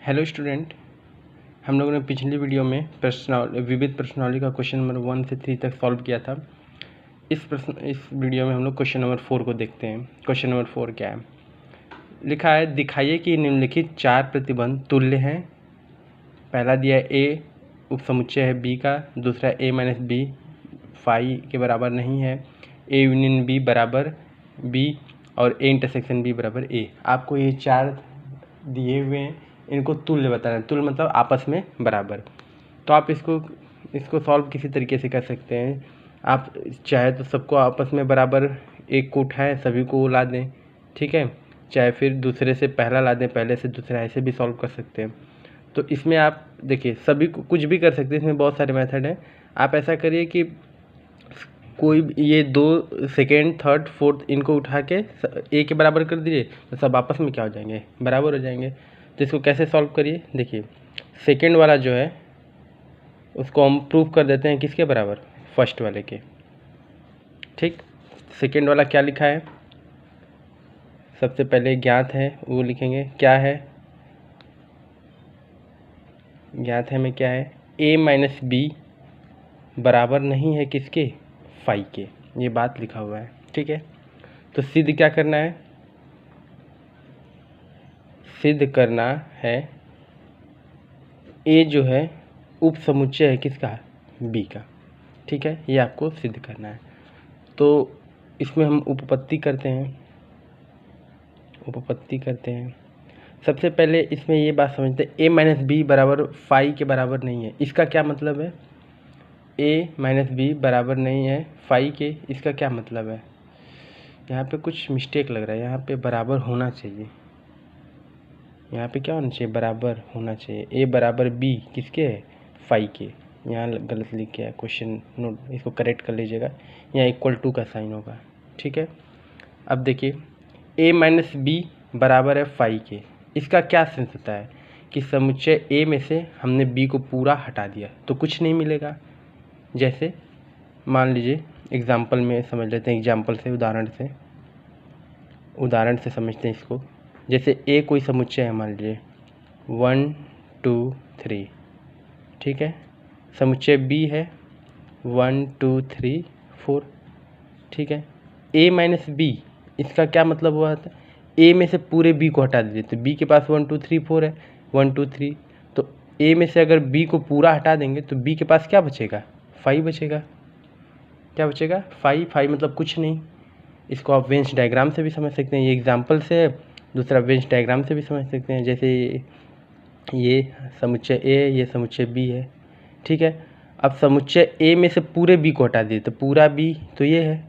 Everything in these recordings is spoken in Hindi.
हेलो स्टूडेंट, हम लोगों ने पिछली वीडियो में विविध प्रश्नावली का क्वेश्चन नंबर 1 से 3 तक सॉल्व किया था। इस वीडियो में हम लोग क्वेश्चन नंबर 4 को देखते हैं। क्वेश्चन नंबर 4 क्या है? लिखा है, दिखाइए कि निम्नलिखित 4 प्रतिबंध तुल्य हैं। पहला दिया है ए उपसमुच्चय है बी का, दूसरा ए माइनस बी फाई के बराबर नहीं है, ए यूनियन बी बराबर बी और ए इंटरसेक्शन बी बराबर ए। आपको ये 4 दिए हुए हैं, इनको तुल्य बताना है। तुल्य मतलब आपस में बराबर। तो आप इसको सॉल्व किसी तरीके से कर सकते हैं। आप चाहे तो सबको आपस में बराबर एक को उठाएं, सभी को ला दें, ठीक है। चाहे फिर दूसरे से पहला ला दें, पहले से दूसरा, ऐसे भी सॉल्व कर सकते हैं। तो इसमें आप देखिए सभी को कुछ भी कर सकते हैं, इसमें बहुत सारे मेथड हैं। आप ऐसा करिए कि कोई ये 2 सेकेंड थर्ड फोर्थ इनको उठा के ए के बराबर कर दीजिए, तो सब आपस में क्या हो जाएंगे, बराबर हो जाएंगे। तो इसको कैसे सॉल्व करिए, देखिए सेकेंड वाला जो है उसको हम प्रूव कर देते हैं किसके बराबर, फर्स्ट वाले के। ठीक, सेकेंड वाला क्या लिखा है, सबसे पहले ज्ञात है वो लिखेंगे। क्या है ज्ञात है में, क्या है, ए माइनस बी बराबर नहीं है किसके, फाई के। ये बात लिखा हुआ है, ठीक है। तो सिद्ध क्या करना है, सिद्ध करना है ए जो है उपसमुच्चय है किसका, बी का, ठीक है। ये आपको सिद्ध करना है। तो इसमें हम उपपत्ति करते हैं। सबसे पहले इसमें ये बात समझते हैं, ए माइनस बी बराबर फाई के बराबर नहीं है। इसका क्या मतलब है, ए माइनस बी बराबर नहीं है फाई के, इसका क्या मतलब है। यहाँ पे कुछ मिस्टेक लग रहा है, यहाँ पे बराबर होना चाहिए, यहाँ पे क्या होना चाहिए, बराबर होना चाहिए। ए बराबर बी किसके है, फाई के। यहाँ गलत लिख गया क्वेश्चन नोट, इसको करेक्ट कर लीजिएगा। यहाँ इक्वल टू का साइन होगा, ठीक है। अब देखिए ए माइनस बी बराबर है फाई के, इसका क्या सेंस होता है कि समुच्चय ए में से हमने बी को पूरा हटा दिया तो कुछ नहीं मिलेगा। जैसे मान लीजिए एग्जाम्पल में समझ लेते हैं, एग्जाम्पल से, उदाहरण से समझते हैं इसको। जैसे ए कोई समुच्चय है, मान लीजिए 1 2 3, ठीक है। समुच्चय बी है 1 2 3 4, ठीक है। ए माइनस बी, इसका क्या मतलब हुआ था, ए में से पूरे बी को हटा दीजिए। तो बी के पास 1 2 3 4 है, 1 2 3, तो ए में से अगर बी को पूरा हटा देंगे तो बी के पास क्या बचेगा, फाई बचेगा। क्या बचेगा, फाई। फाई मतलब कुछ नहीं। इसको आप वेंस डायग्राम से भी समझ सकते हैं, ये एग्जाम्पल से है। दूसरा वेंस डायग्राम से भी समझ सकते हैं। जैसे ये समुच्चय ए है, ये समुच्चय बी है, ठीक है। अब समुच्चय ए में से पूरे बी को हटा दिए तो पूरा बी तो ये है,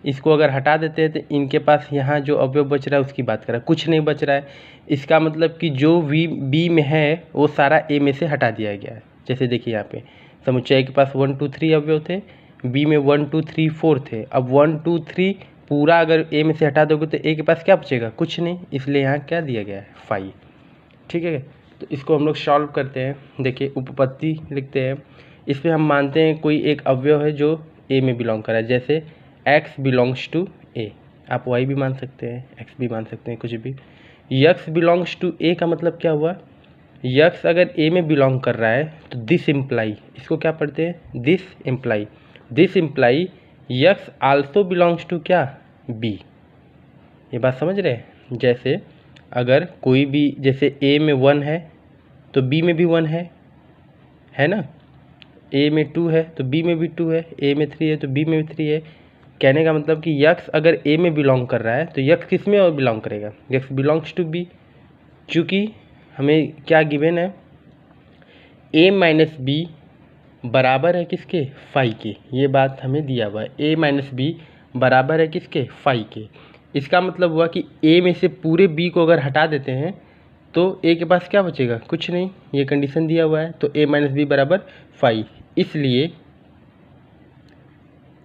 इसको अगर हटा देते हैं तो इनके पास यहाँ जो अवयव बच रहा है उसकी बात कर रहा है, कुछ नहीं बच रहा है। इसका मतलब कि जो बी में है वो सारा ए में से हटा दिया गया है। जैसे देखिए यहाँ पे समुच्चय के पास 1 2 3 अवयव थे, बी में 1 2 3 4 थे। अब 1 2 3 पूरा अगर ए में से हटा दोगे तो ए के पास क्या बचेगा, कुछ नहीं। इसलिए यहाँ क्या दिया गया है, फाई, ठीक है। तो इसको हम लोग सॉल्व करते हैं। देखिए उपपत्ति लिखते हैं। इसमें हम मानते हैं कोई एक अवयव है जो ए में बिलोंग कर रहा है। जैसे x बिलोंग्स टू ए, आप y भी मान सकते हैं, x भी मान सकते हैं, कुछ भी। x बिलोंग्स टू ए का मतलब क्या हुआ, x अगर a में बिलोंग कर रहा है तो दिस इम्प्लाई, इसको क्या पढ़ते हैं, this imply x also belongs to क्या, b। ये बात समझ रहे हैं। जैसे अगर कोई भी, जैसे a में 1 है तो b में भी 1 है ना। a में 2 है तो b में भी 2 है, a में 3 है तो b में भी 3 है। कहने का मतलब कि यक्स अगर ए में बिलोंग कर रहा है तो यक्स किस में और बिलोंग करेगा, यक्स बिलोंग्स टू बी। चूँकि हमें क्या गिवन है, ए माइनस बी बराबर है किसके, फाई के। ये बात हमें दिया हुआ है, ए माइनस बी बराबर है किसके, फाई के। इसका मतलब हुआ कि ए में से पूरे बी को अगर हटा देते हैं तो ए के पास क्या बचेगा, कुछ नहीं। ये कंडीशन दिया हुआ है। तो ए माइनस बी बराबर फाई, इसलिए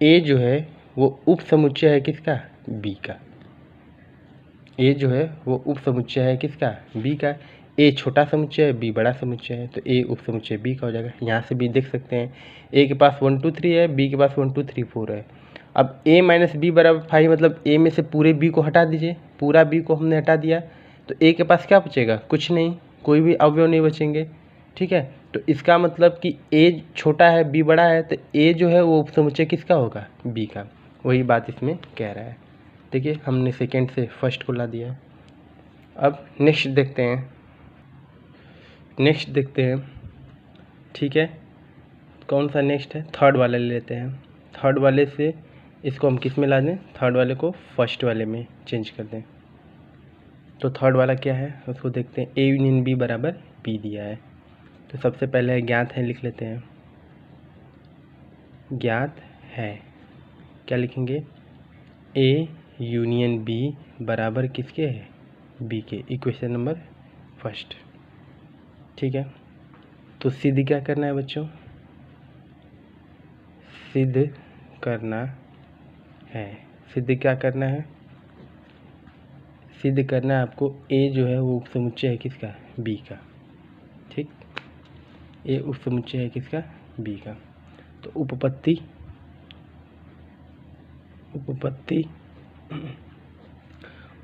ए जो है वो उप समुच्चय है किसका, बी का। ए जो है वो उप समुच्चय है किसका, बी का। ए छोटा समुच्चय है, बी बड़ा समुच्चय है, तो ए उप समुच्चय बी का हो जाएगा। यहाँ से भी देख सकते हैं, ए के पास 1 2 3 है, बी के पास 1 2 3 4 है। अब ए माइनस बी बराबर फाइव, मतलब ए में से पूरे बी को हटा दीजिए, पूरा बी को हमने हटा दिया तो ए के पास क्या बचेगा, कुछ नहीं। कोई भी अवयव नहीं बचेंगे, ठीक है। तो इसका मतलब कि ए छोटा है बी बड़ा है, तो ए जो है वो उपसमुच्चय किसका होगा, बी का। वही बात इसमें कह रहा है। देखिए हमने सेकेंड से फर्स्ट को ला दिया है। अब नेक्स्ट देखते हैं, ठीक है। कौन सा नेक्स्ट है, थर्ड वाला ले लेते हैं। थर्ड वाले से इसको हम किस में ला दें, थर्ड वाले को फर्स्ट वाले में चेंज कर दें। तो थर्ड वाला क्या है उसको देखते हैं। ए यूनियन बी बराबर बी दिया है, तो सबसे पहले ज्ञात है लिख लेते हैं। ज्ञात है क्या लिखेंगे, ए यूनियन बी बराबर किसके है, बी के। इक्वेशन नंबर फर्स्ट, ठीक है। तो सिद्ध क्या करना है बच्चों, सिद्ध करना है। सिद्ध क्या करना है, सिद्ध करना है आपको ए जो है वो उपसमुच्चय है किसका, बी का, ठीक। ए उपसमुच्चय है किसका, बी का। तो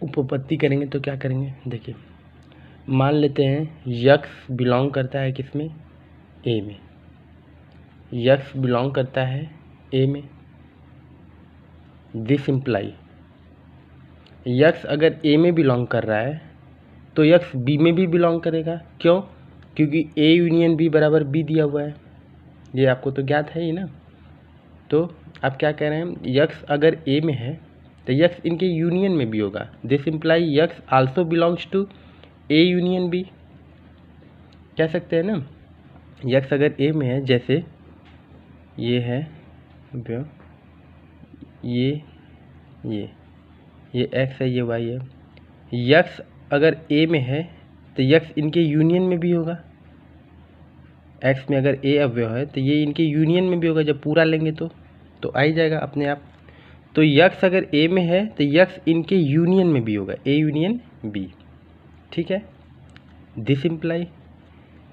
उपपत्ति करेंगे तो क्या करेंगे, देखिए मान लेते हैं यक्स बिलोंग करता है किसमें, ए में। यक्स बिलोंग करता है ए में। दिस इम्प्लाई यक्स अगर ए में बिलोंग कर रहा है तो यक्स बी में भी बिलोंग करेगा। क्यों, क्योंकि ए यूनियन बी बराबर बी दिया हुआ है, ये आपको तो ज्ञात है ही ना। तो आप क्या कह रहे हैं, यक्स अगर ए में है तो यक्स इनके यूनियन में भी होगा। This imply x also belongs to A union B, कह सकते हैं ना। यक्स अगर ए में है, जैसे ये है ये एक्स है, ये वाई है। यक्स अगर ए में है तो यक्स इनके यूनियन में भी होगा। एक्स में अगर ए अवयव है तो ये इनके यूनियन में भी होगा। जब पूरा लेंगे तो आ ही जाएगा अपने आप। तो यक्स अगर ए में है तो यक्स इनके यूनियन में भी होगा, ए यूनियन बी, ठीक है। दिस इम्प्लाई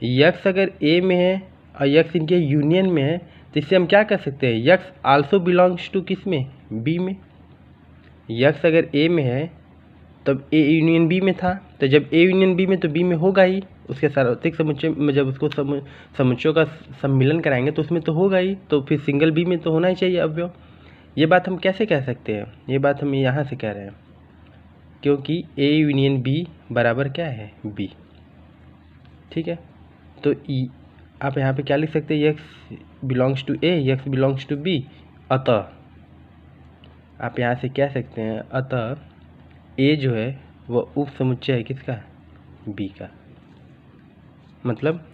यक्स अगर ए में है और यक्स इनके यूनियन में है तो इससे हम क्या कर सकते हैं, यक्स आल्सो बिलोंग्स टू किस में, बी में। यक्स अगर ए में है तब ए यूनियन बी में था, तो जब ए यूनियन बी में तो बी में होगा ही। उसके सार्वत्रिक समुच्चय में जब उसको समुच्चयों का सम्मिलन कराएंगे तो उसमें तो होगा ही, तो फिर सिंगल बी में तो होना ही चाहिए अवयव। ये बात हम कैसे कह सकते हैं, ये बात हम यहाँ से कह रहे हैं क्योंकि ए यूनियन बी बराबर क्या है, बी, ठीक है। तो आप यहाँ पे क्या लिख सकते हैं, x belongs to A, X belongs to B, अतः आप यहाँ से कह सकते हैं अतः ए जो है वह उप समुच्चय है किसका, बी का। मतलब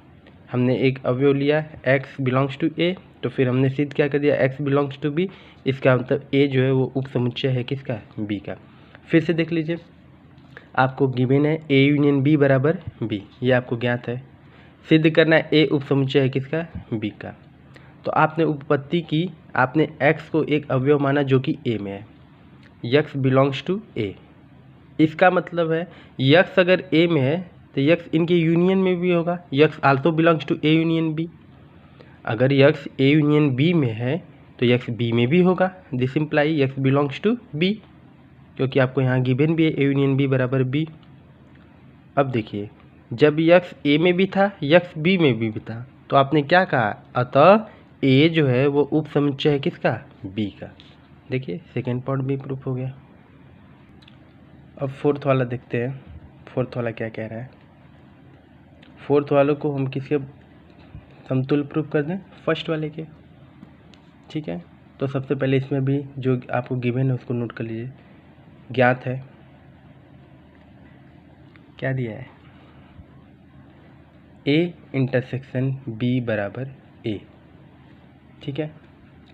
हमने एक अवयव लिया x बिलोंग्स टू ए, तो फिर हमने सिद्ध क्या कर दिया, x बिलोंग्स टू बी। इसका मतलब a जो है वो उप समुच्चय है किसका, b का। फिर से देख लीजिए, आपको गिवन है a यूनियन b बराबर b, ये आपको ज्ञात है। सिद्ध करना है a उप समुच्चय है किसका, b का। तो आपने उपपत्ति की, आपने x को एक अवयव माना जो कि a में है, x बिलोंग्स टू a। इसका मतलब है यक्स अगर ए में है तो यक्स इनके यूनियन में भी होगा, X also belongs to A union B. अगर यक्स ए यूनियन बी में है तो यक्स बी में भी होगा। This imply x belongs to B, क्योंकि आपको यहाँ गिवन भी है ए यूनियन बी बराबर बी। अब देखिए, जब यक्स ए में भी था यक्स बी में भी था, तो आपने क्या कहा, अतः ए जो है वो उप समुच्चय है किसका, बी का। देखिए सेकेंड पार्ट भी प्रूफ हो गया। अब फोर्थ वाला देखते हैं, फोर्थ वाला क्या कह रहा है। फोर्थ वालों को हम किसके समतुल्य प्रूफ कर दें, फर्स्ट वाले के, ठीक है। तो सबसे पहले इसमें भी जो आपको गिवन है उसको नोट कर लीजिए। ज्ञात है, क्या दिया है, ए इंटरसेक्शन बी बराबर ए, ठीक है।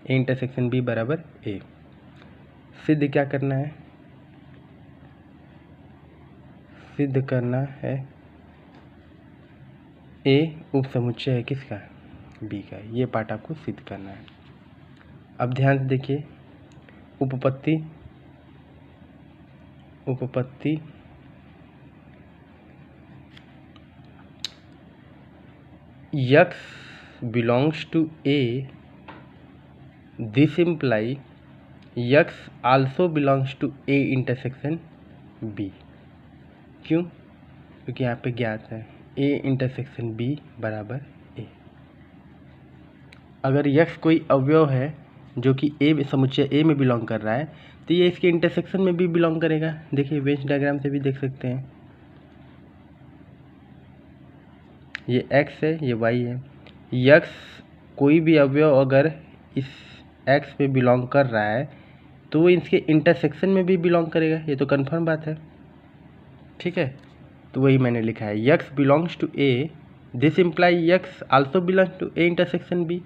ए इंटरसेक्शन बी बराबर ए। सिद्ध क्या करना है, सिद्ध करना है ए उप समुच्चय है किसका, बी का। ये पार्ट आपको सिद्ध करना है। अब ध्यान से देखिए, उपपत्ति x belongs to A, this imply x also belongs to A intersection B. क्यों, क्योंकि यहाँ पे ज्ञात है ए इंटरसेक्शन बी बराबर ए। अगर यक्स कोई अवयव है जो कि ए समुच्चय ए में बिलोंग कर रहा है तो ये इसके इंटरसेक्शन में भी बिलोंग करेगा। देखिए वेन डायग्राम से भी देख सकते हैं, ये एक्स है, ये वाई है। यक्स कोई भी अवयव अगर इस एक्स पे बिलोंग कर रहा है तो वो इसके इंटरसेक्शन में भी बिलोंग करेगा, ये तो कन्फर्म बात है। ठीक है, तो वही मैंने लिखा है, X belongs to A, this imply x also belongs to A intersection B.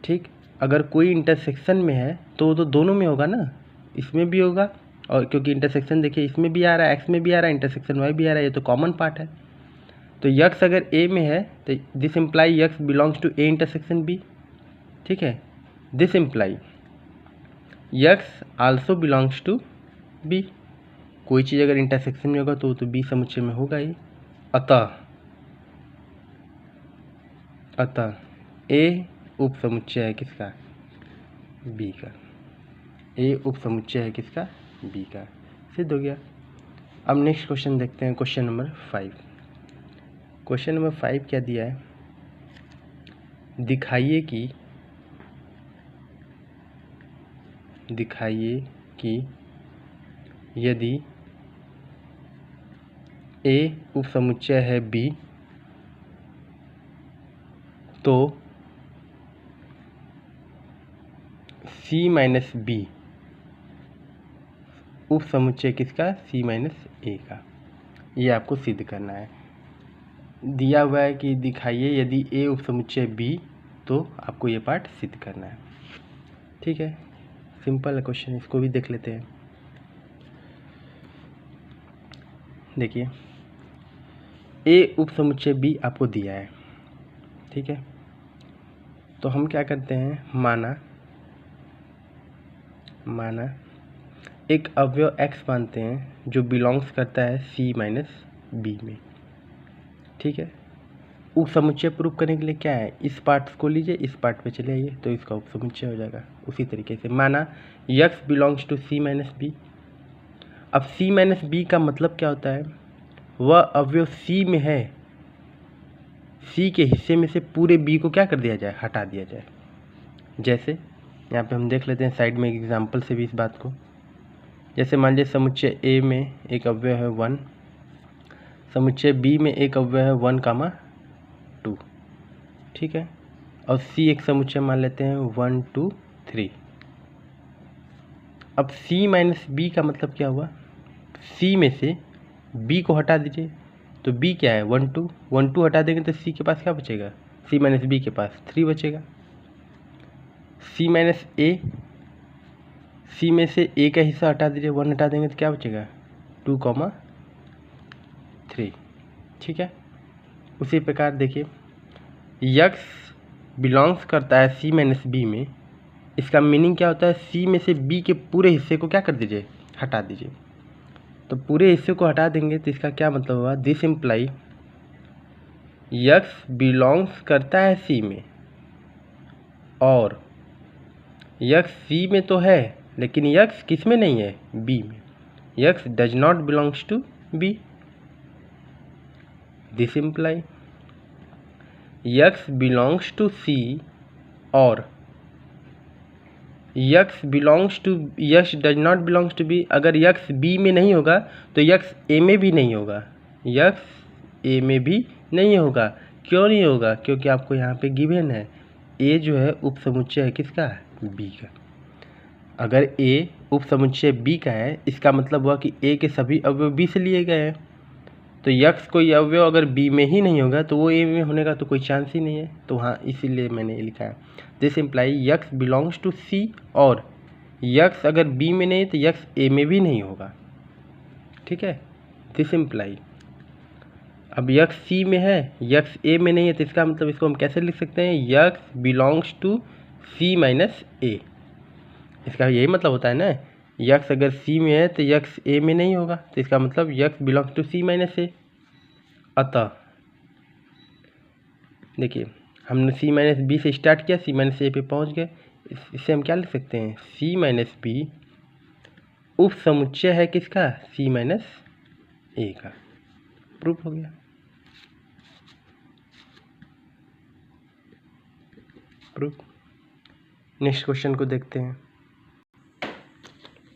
ठीक, अगर कोई इंटरसेक्शन में है तो वो तो दोनों में होगा ना, इसमें भी होगा, और क्योंकि इंटरसेक्शन देखिए इसमें भी आ रहा है, एक्स में भी आ रहा है, इंटरसेक्शन वाई भी आ रहा है, ये तो कॉमन पार्ट है। तो यक्स अगर ए में है तो this imply x belongs to A intersection B. ठीक है, this imply x also belongs to B. कोई चीज़ अगर इंटरसेक्शन में होगा तो बी समुच्चय में होगा ही। अतः ए उप समुच्चय है किसका? बी का। ए उप समुच्चय है किसका? बी का। सिद्ध हो गया। अब नेक्स्ट क्वेश्चन देखते हैं, क्वेश्चन नंबर 5। क्वेश्चन नंबर 5 क्या दिया है? दिखाइए कि यदि ए उप समुच्चय है बी तो सी माइनस बी उप समुच्चय किसका? सी माइनस ए का। ये आपको सिद्ध करना है। दिया हुआ है कि दिखाइए यदि ए उप समुच्चय बी, तो आपको ये पार्ट सिद्ध करना है। ठीक है, सिंपल है क्वेश्चन, इसको भी देख लेते हैं। देखिए ए उप समुच्चय बी आपको दिया है। ठीक है, तो हम क्या करते हैं, माना एक अवयव x मानते हैं जो बिलोंग्स करता है c माइनस बी में। ठीक है, उप समुच्चय प्रूफ करने के लिए क्या है, इस पार्ट को लीजिए, इस पार्ट पे चले आइए तो इसका उप समुच्चय हो जाएगा। उसी तरीके से माना x belongs to c minus B. अब c माइनस बी का मतलब क्या होता है, वह अवयव c में है, c के हिस्से में से पूरे b को क्या कर दिया जाए, हटा दिया जाए। जैसे यहाँ पे हम देख लेते हैं साइड में एक एग्जाम्पल से भी इस बात को। जैसे मान लीजिए समुच्चय ए में एक अवयव है 1, समुच्चय बी में एक अवयव है 1, 2। ठीक है, और सी एक समुच्चय मान लेते हैं 1, 2, 3। अब सी माइनस बी का मतलब क्या हुआ, सी में से बी को हटा दीजिए तो बी क्या है, 1, 2। 1, 2 हटा देंगे तो सी के पास क्या बचेगा, सी माइनस बी के पास 3 बचेगा। सी माइनस ए, सी में से ए का हिस्सा हटा दीजिए, 1 हटा देंगे तो क्या बचेगा, 2, 3। ठीक है, उसी प्रकार देखिए यक्स बिलोंग्स करता है सी माइनस बी में, इसका मीनिंग क्या होता है, सी में से बी के पूरे हिस्से को क्या कर दीजिए, हटा दीजिए। तो पूरे हिस्से को हटा देंगे तो इसका क्या मतलब हुआ, दिस इम्प्लाई यक्स बिलोंग्स करता है सी में, और यक्स सी में तो है लेकिन यक्स किस में नहीं है, बी में। X does not belongs to B. This imply x belongs to C और x belongs to, x does not belongs to B. अगर यक्स बी में नहीं होगा तो यक्स ए में भी नहीं होगा, यक्स ए में भी नहीं होगा। क्यों नहीं होगा, क्योंकि आपको यहाँ पे गिवन है ए जो है उप समुच्चय है किसका, बी का। अगर ए उप समुच्चय बी का है, इसका मतलब हुआ कि ए के सभी अवयव बी से लिए गए हैं। तो यक्स कोई अवयव अगर बी में ही नहीं होगा तो वो ए में होने का तो कोई चांस ही नहीं है। तो हाँ, इसीलिए मैंने लिखा है this imply x belongs to C, और यक्स अगर बी में नहीं तो यक्स ए में भी नहीं होगा। ठीक है, दिस इम्प्लाई, अब यक्स सी में है, यक्स ए में नहीं है, तो इसका मतलब इसको हम कैसे लिख सकते हैं, x belongs to C minus A. इसका यही मतलब होता है ना, यक्स अगर सी में है तो यक्स ए में नहीं होगा, तो इसका मतलब x belongs to C minus A. अतः देखिए हमने सी माइनस बी से स्टार्ट किया, सी माइनस ए पे पहुंच गए। इससे हम क्या लिख सकते हैं, सी माइनस बी उप समुच्चय है किसका, सी माइनस ए का। प्रूफ हो गया। प्रूफ। नेक्स्ट क्वेश्चन को देखते हैं।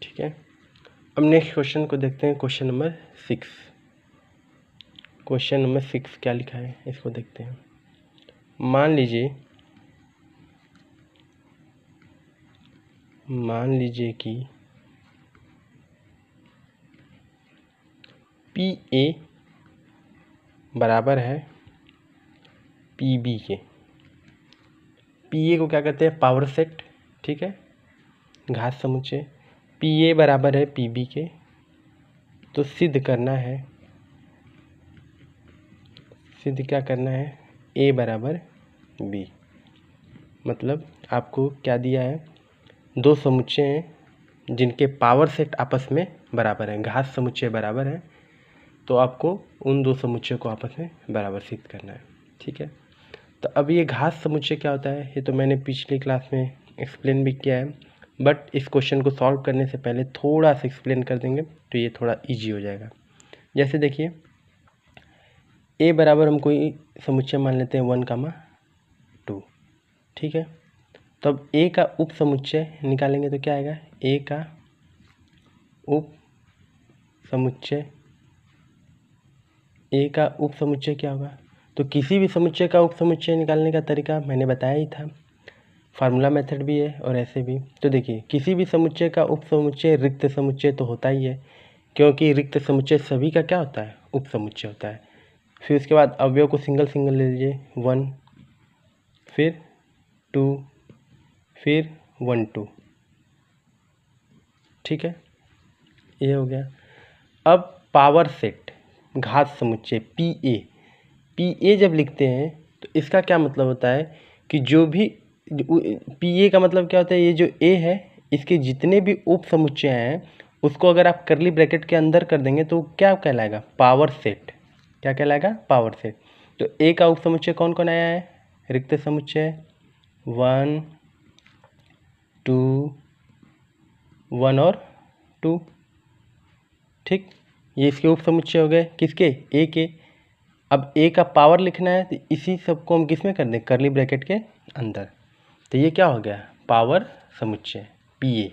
ठीक है, अब नेक्स्ट क्वेश्चन को देखते हैं, क्वेश्चन नंबर 6। क्वेश्चन नंबर 6 क्या लिखा है इसको देखते हैं। मान लीजिए कि PA बराबर है PB के। PA को क्या कहते हैं, पावर सेट। ठीक है, घात समुच्चय। PA बराबर है PB के, तो सिद्ध क्या करना है, A बराबर B। मतलब आपको क्या दिया है, दो समुच्चय हैं जिनके पावर सेट आपस में बराबर है, घात समुच्चय बराबर है, तो आपको उन दो समुच्चय को आपस में बराबर सिद्ध करना है। ठीक है, तो अब ये घात समुच्चय क्या होता है, ये तो मैंने पिछली क्लास में एक्सप्लेन भी किया है, बट इस क्वेश्चन को सॉल्व करने से पहले थोड़ा सा एक्सप्लेन कर देंगे तो ये थोड़ा इजी हो जाएगा। जैसे देखिए, A बराबर हम कोई समुच्चय मान लेते हैं 1, 2। ठीक है, तो अब A का उप समुच्चय निकालेंगे तो क्या आएगा, A का उप समुच्चय क्या होगा। तो किसी भी समुच्चय का उप समुच्चय निकालने का तरीका मैंने बताया ही था, फार्मूला मेथड भी है और ऐसे भी। तो देखिए, किसी भी समुच्चय का उप समुच्चय रिक्त समुच्चय तो होता ही है, क्योंकि रिक्त समुच्चय सभी का क्या होता है, उप समुच्चय होता है। फिर उसके बाद अवयव को सिंगल सिंगल ले लीजिए, 1 फिर 2 फिर 1 2। ठीक है, ये हो गया। अब पावर सेट घात समुच्चय PA जब लिखते हैं तो इसका क्या मतलब होता है कि जो भी PA का मतलब क्या होता है, ये जो A है इसके जितने भी उप समुच्चय हैं उसको अगर आप करली ब्रैकेट के अंदर कर देंगे तो क्या कहलाएगा, पावर सेट। क्या कहलाएगा, पावर सेट। तो A का उप समुच्चय कौन कौन आया है, रिक्त समुच्चय 1 2 1 और 2। ठीक, ये इसके उप समुच्चय हो गए, किसके, A के। अब A का पावर लिखना है तो इसी सबको हम किस में कर दें, करली ब्रैकेट के अंदर। तो ये क्या हो गया, पावर समुच्चय PA।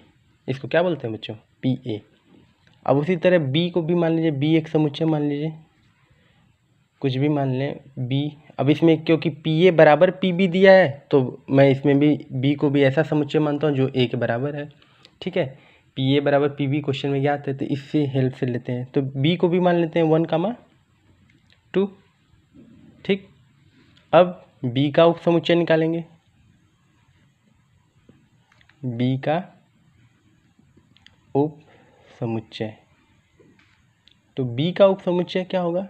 इसको क्या बोलते हैं बच्चों, PA। अब उसी तरह B को भी मान लीजिए, B एक समुच्चय मान लीजिए, कुछ भी मान लें B। अब इसमें क्योंकि PA बराबर PB दिया है तो मैं इसमें भी B को भी ऐसा समुच्चय मानता हूँ जो A के बराबर है। ठीक है, PA बराबर PB क्वेश्चन में ज्ञात है तो इससे हेल्प से लेते हैं। तो B को भी मान लेते हैं 1, 2। ठीक, अब B का उप समुच्चय निकालेंगे, B का उप समुच्चय। तो B का उप समुच्चय क्या होगा,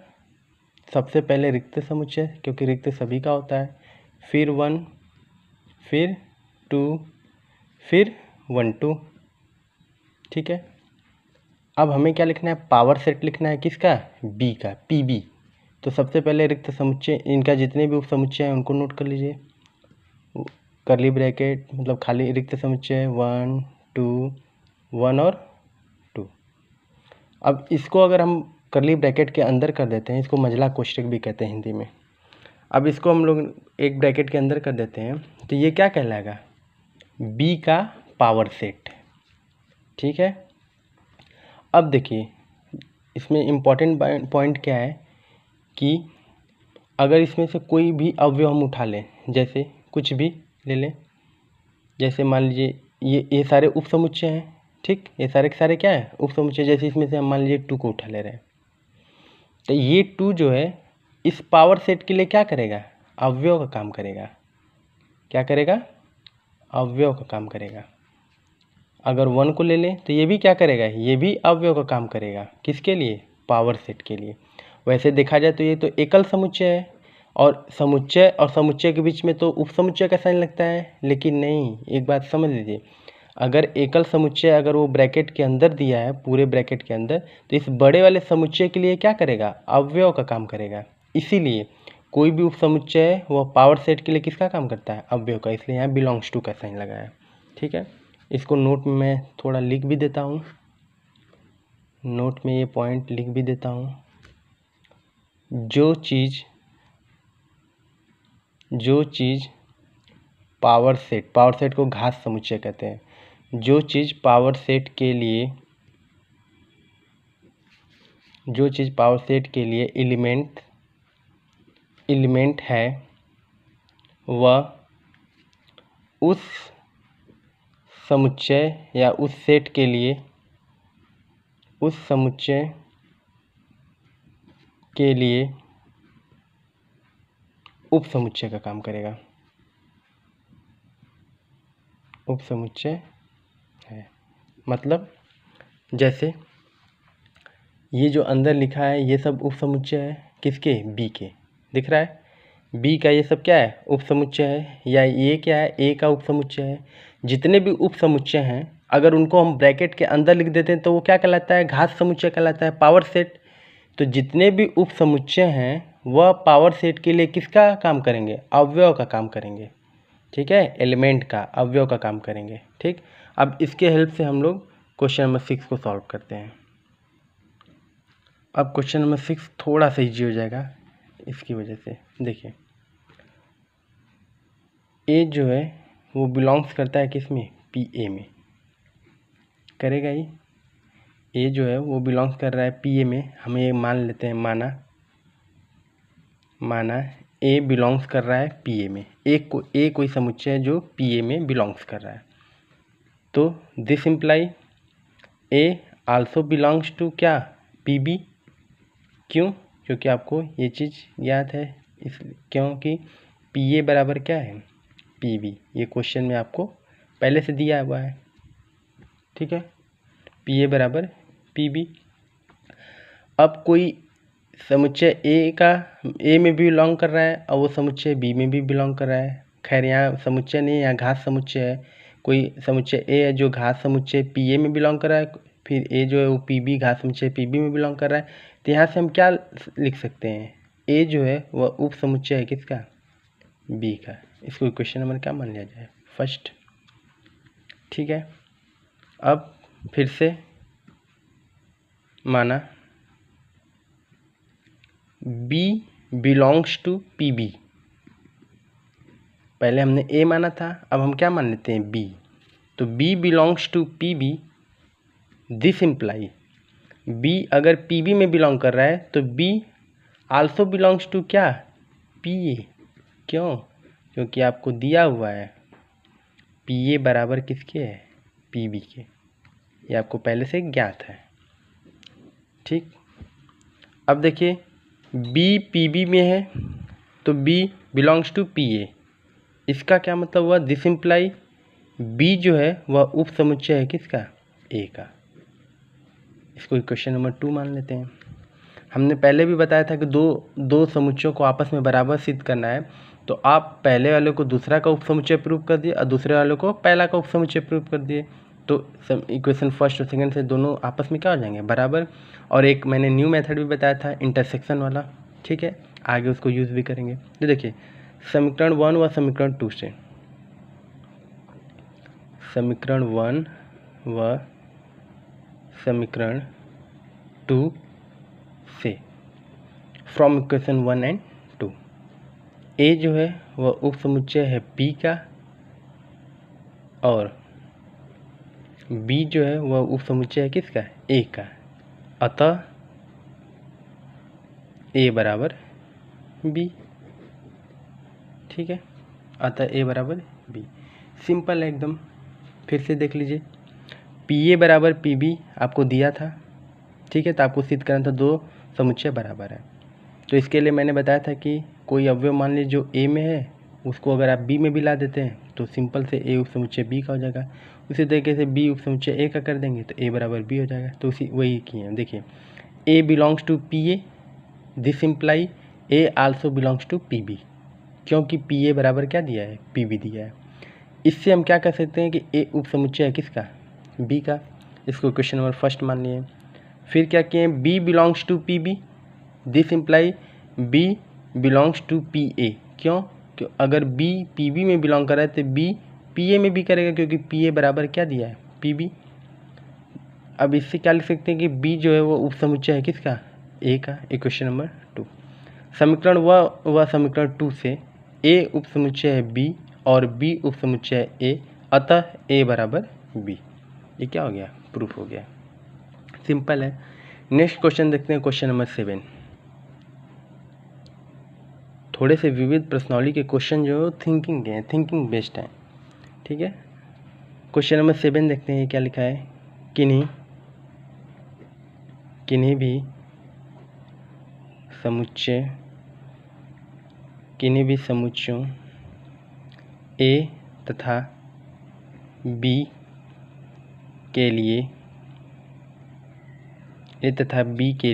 सबसे पहले रिक्त समुच्चय, क्योंकि रिक्त सभी का होता है, फिर 1 फिर 2 फिर 1 2। ठीक है, अब हमें क्या लिखना है, पावर सेट लिखना है, किसका, B का, PB। तो सबसे पहले रिक्त समुच्चय, इनका जितने भी उप समुच्चय हैं उनको नोट कर लीजिए, करली ब्रैकेट मतलब खाली रिक्त समुच्चय 1 2 1 और 2। अब इसको अगर हम करली ब्रैकेट के अंदर कर देते हैं, इसको मंझला कोष्ठक भी कहते हैं हिंदी में। अब इसको हम लोग एक ब्रैकेट के अंदर कर देते हैं तो ये क्या कहलाएगा, B का पावर सेट। ठीक है, अब देखिए इसमें इम्पॉर्टेंट पॉइंट क्या है कि अगर इसमें से कोई भी अवयव हम उठा लें, जैसे कुछ भी ले लें, जैसे मान लीजिए ये सारे उप समुच्चय हैं। ठीक, ये सारे के सारे क्या है, उप समुच्चय। जैसे इसमें से हम मान लीजिए 2 को उठा ले रहे हैं, तो ये 2 जो है इस पावर सेट के लिए क्या करेगा, अवयव का काम करेगा। क्या करेगा, अवयव का काम करेगा। अगर 1 को ले लें तो ये भी क्या करेगा, ये भी अवयव का काम करेगा, किसके लिए, पावर सेट के लिए। वैसे देखा जाए तो ये तो एकल समुच्चय है, और समुच्चय के बीच में तो उप समुच्चय का साइन लगता है, लेकिन नहीं, एक बात समझ लीजिए, अगर एकल समुच्चय अगर वो ब्रैकेट के अंदर दिया है, पूरे ब्रैकेट के अंदर, तो इस बड़े वाले समुच्चय के लिए क्या करेगा, अवयव का काम करेगा। इसीलिए कोई भी उप समुच्चय है वह पावर सेट के लिए किसका काम करता है, अवयव का, इसलिए यहाँ बिलोंग्स टू का साइन लगाया। ठीक है, इसको नोट में मैं थोड़ा लिख भी देता हूँ, नोट में ये पॉइंट लिख भी देता हूँ। जो चीज़ पावर सेट को घात समुच्चय कहते हैं। जो चीज़ पावर सेट के लिए एलिमेंट है वह उस समुच्चय या उस सेट के लिए उपसमुच्चय का काम करेगा। उपसमुच्चय है मतलब जैसे ये जो अंदर लिखा है ये सब उपसमुच्चय है किसके, बी के। दिख रहा है बी का ये सब क्या है, उपसमुच्चय है। या ये क्या है, ए का उपसमुच्चय है। जितने भी उपसमुच्चय हैं अगर उनको हम ब्रैकेट के अंदर लिख देते हैं तो वो क्या कहलाता है, घात समुच्चय कहलाता है, पावर सेट। तो जितने भी उपसमुच्चय हैं वह पावर सेट के लिए किसका काम करेंगे, अवयव का काम करेंगे। ठीक है, एलिमेंट का, अवयव का काम करेंगे। ठीक, अब इसके हेल्प से हम लोग क्वेश्चन नंबर 6 को सॉल्व करते हैं। अब क्वेश्चन नंबर 6 थोड़ा सा ईजी हो जाएगा इसकी वजह से। देखिए ए जो है वो बिलोंग्स करता है किस में, पी ए में करेगा ये। ए जो है वो बिलोंग्स कर रहा है पी ए में। हमें ये मान लेते हैं, माना ए बिलोंग्स कर रहा है पी ए में। ए कोई समुच्चय है जो पी ए में बिलोंग्स कर रहा है। तो this imply A also belongs to क्या, पी बी। क्यों, क्योंकि आपको ये चीज़ याद है, इसलिए क्योंकि पी ए बराबर क्या है, पी बी। ये क्वेश्चन में आपको पहले से दिया हुआ है। ठीक है, पी ए बराबर पी बी। अब कोई समुच्चय ए में भी बिलोंग कर रहा है और वो समुच्चय बी में भी बिलोंग कर रहा है। खैर यहाँ समुच्चय नहीं है, यहाँ घात समुच्चय है। कोई समुच्चय ए है जो घात समुच्चय पी ए में बिलोंग कर रहा है, फिर ए जो है वो पी बी घात समुच्चय पी बी में बिलोंग कर रहा है। तो यहाँ से हम क्या लिख सकते हैं, ए जो है वह उप समुच्चय है किसका, बी का। इसको क्वेश्चन नंबर क्या मान लिया जाए, फर्स्ट। ठीक है, अब फिर से माना B belongs to P B. पहले हमने A माना था, अब हम क्या मान लेते हैं, B। तो B belongs to P B, this imply B अगर पी बी में बिलोंग कर रहा है तो B आल्सो बिलोंग्स टू क्या, पी ए। क्यों, क्योंकि आपको दिया हुआ है पी ए बराबर किसके है, पी बी के। ये आपको पहले से ज्ञात है। ठीक, अब देखिए बी पी बी में है तो B belongs to P A. इसका क्या मतलब हुआ, दिस इम्प्लाई बी जो है वह उप समुच्चय है किसका, ए का। इसको क्वेश्चन नंबर 2 मान लेते हैं। हमने पहले भी बताया था कि दो समुच्चयों को आपस में बराबर सिद्ध करना है तो आप पहले वाले को दूसरा का उपसमुच्चय प्रूव कर दिए और दूसरे वाले को पहला का उपसमुच्चय प्रूव कर दिए। तो इक्वेशन फर्स्ट और सेकंड से दोनों आपस में क्या हो जाएंगे, बराबर। और एक मैंने न्यू मेथड भी बताया था, इंटरसेक्शन वाला। ठीक है, आगे उसको यूज़ भी करेंगे। तो देखिए समीकरण 1 व समीकरण 2 से, समीकरण 1 व समीकरण 2 से, फ्रॉम इक्वेशन 1 एंड 2, ए जो है वह उपसमुच्चय है पी का और बी जो है वह उपसमुच्चय है किसका, ए का। अतः ए बराबर बी। ठीक है, अतः ए बराबर बी। सिंपल है एकदम। फिर से देख लीजिए, पी ए बराबर पी बी आपको दिया था। ठीक है, तो आपको सिद्ध करना था दो समुच्चय बराबर है। तो इसके लिए मैंने बताया था कि कोई अवयव मान लीजिए जो ए में है उसको अगर आप बी में भी ला देते हैं तो सिंपल से ए उपसमुच्चय बी का हो जाएगा। उसी तरीके से बी उपसमुच्चय ए का कर देंगे तो ए बराबर बी हो जाएगा। तो उसी वही किए हैं। देखिए A belongs to P A, this imply A also belongs to P B, क्योंकि पी ए बराबर क्या दिया है, पी बी दिया है। इससे हम क्या कह सकते हैं कि ए उपसमुच्चय है किसका, बी का। इसको क्वेश्चन नंबर फर्स्ट मान लिए। फिर क्या किए, B belongs to P B, this imply B belongs to P A. क्यों, अगर बी पी बी में बिलोंग कर रहा है तो बी पी ए में भी करेगा, क्योंकि पी ए बराबर क्या दिया है, पी बी। अब इससे क्या लिख सकते हैं कि बी जो है वो उपसमुच्चय है किसका, ए का। इक्वेशन नंबर 2, समीकरण व समीकरण 2 से ए उपसमुच्चय है बी और बी उप समुच्चय ए, अतः ए बराबर बी। ये क्या हो गया? प्रूफ हो गया। सिंपल है। नेक्स्ट क्वेश्चन देखते हैं, क्वेश्चन नंबर 7। थोड़े से विविध प्रश्नावली के क्वेश्चन जो थिंकिंग के हैं, थिंकिंग बेस्ड हैं, ठीक है। क्वेश्चन नंबर 7 देखते हैं, ये क्या लिखा है। किन्हीं भी समुच्चयों ए तथा बी के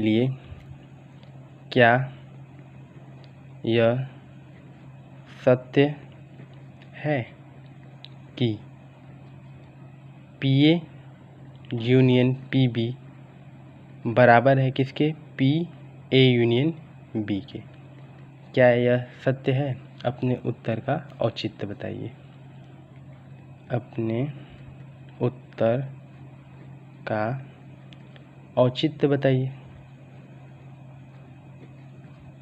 लिए क्या यह सत्य है कि PA यूनियन PB बराबर है किसके? PA यूनियन B के। क्या यह सत्य है? अपने उत्तर का औचित्य बताइए। अपने उत्तर का औचित्य बताइए।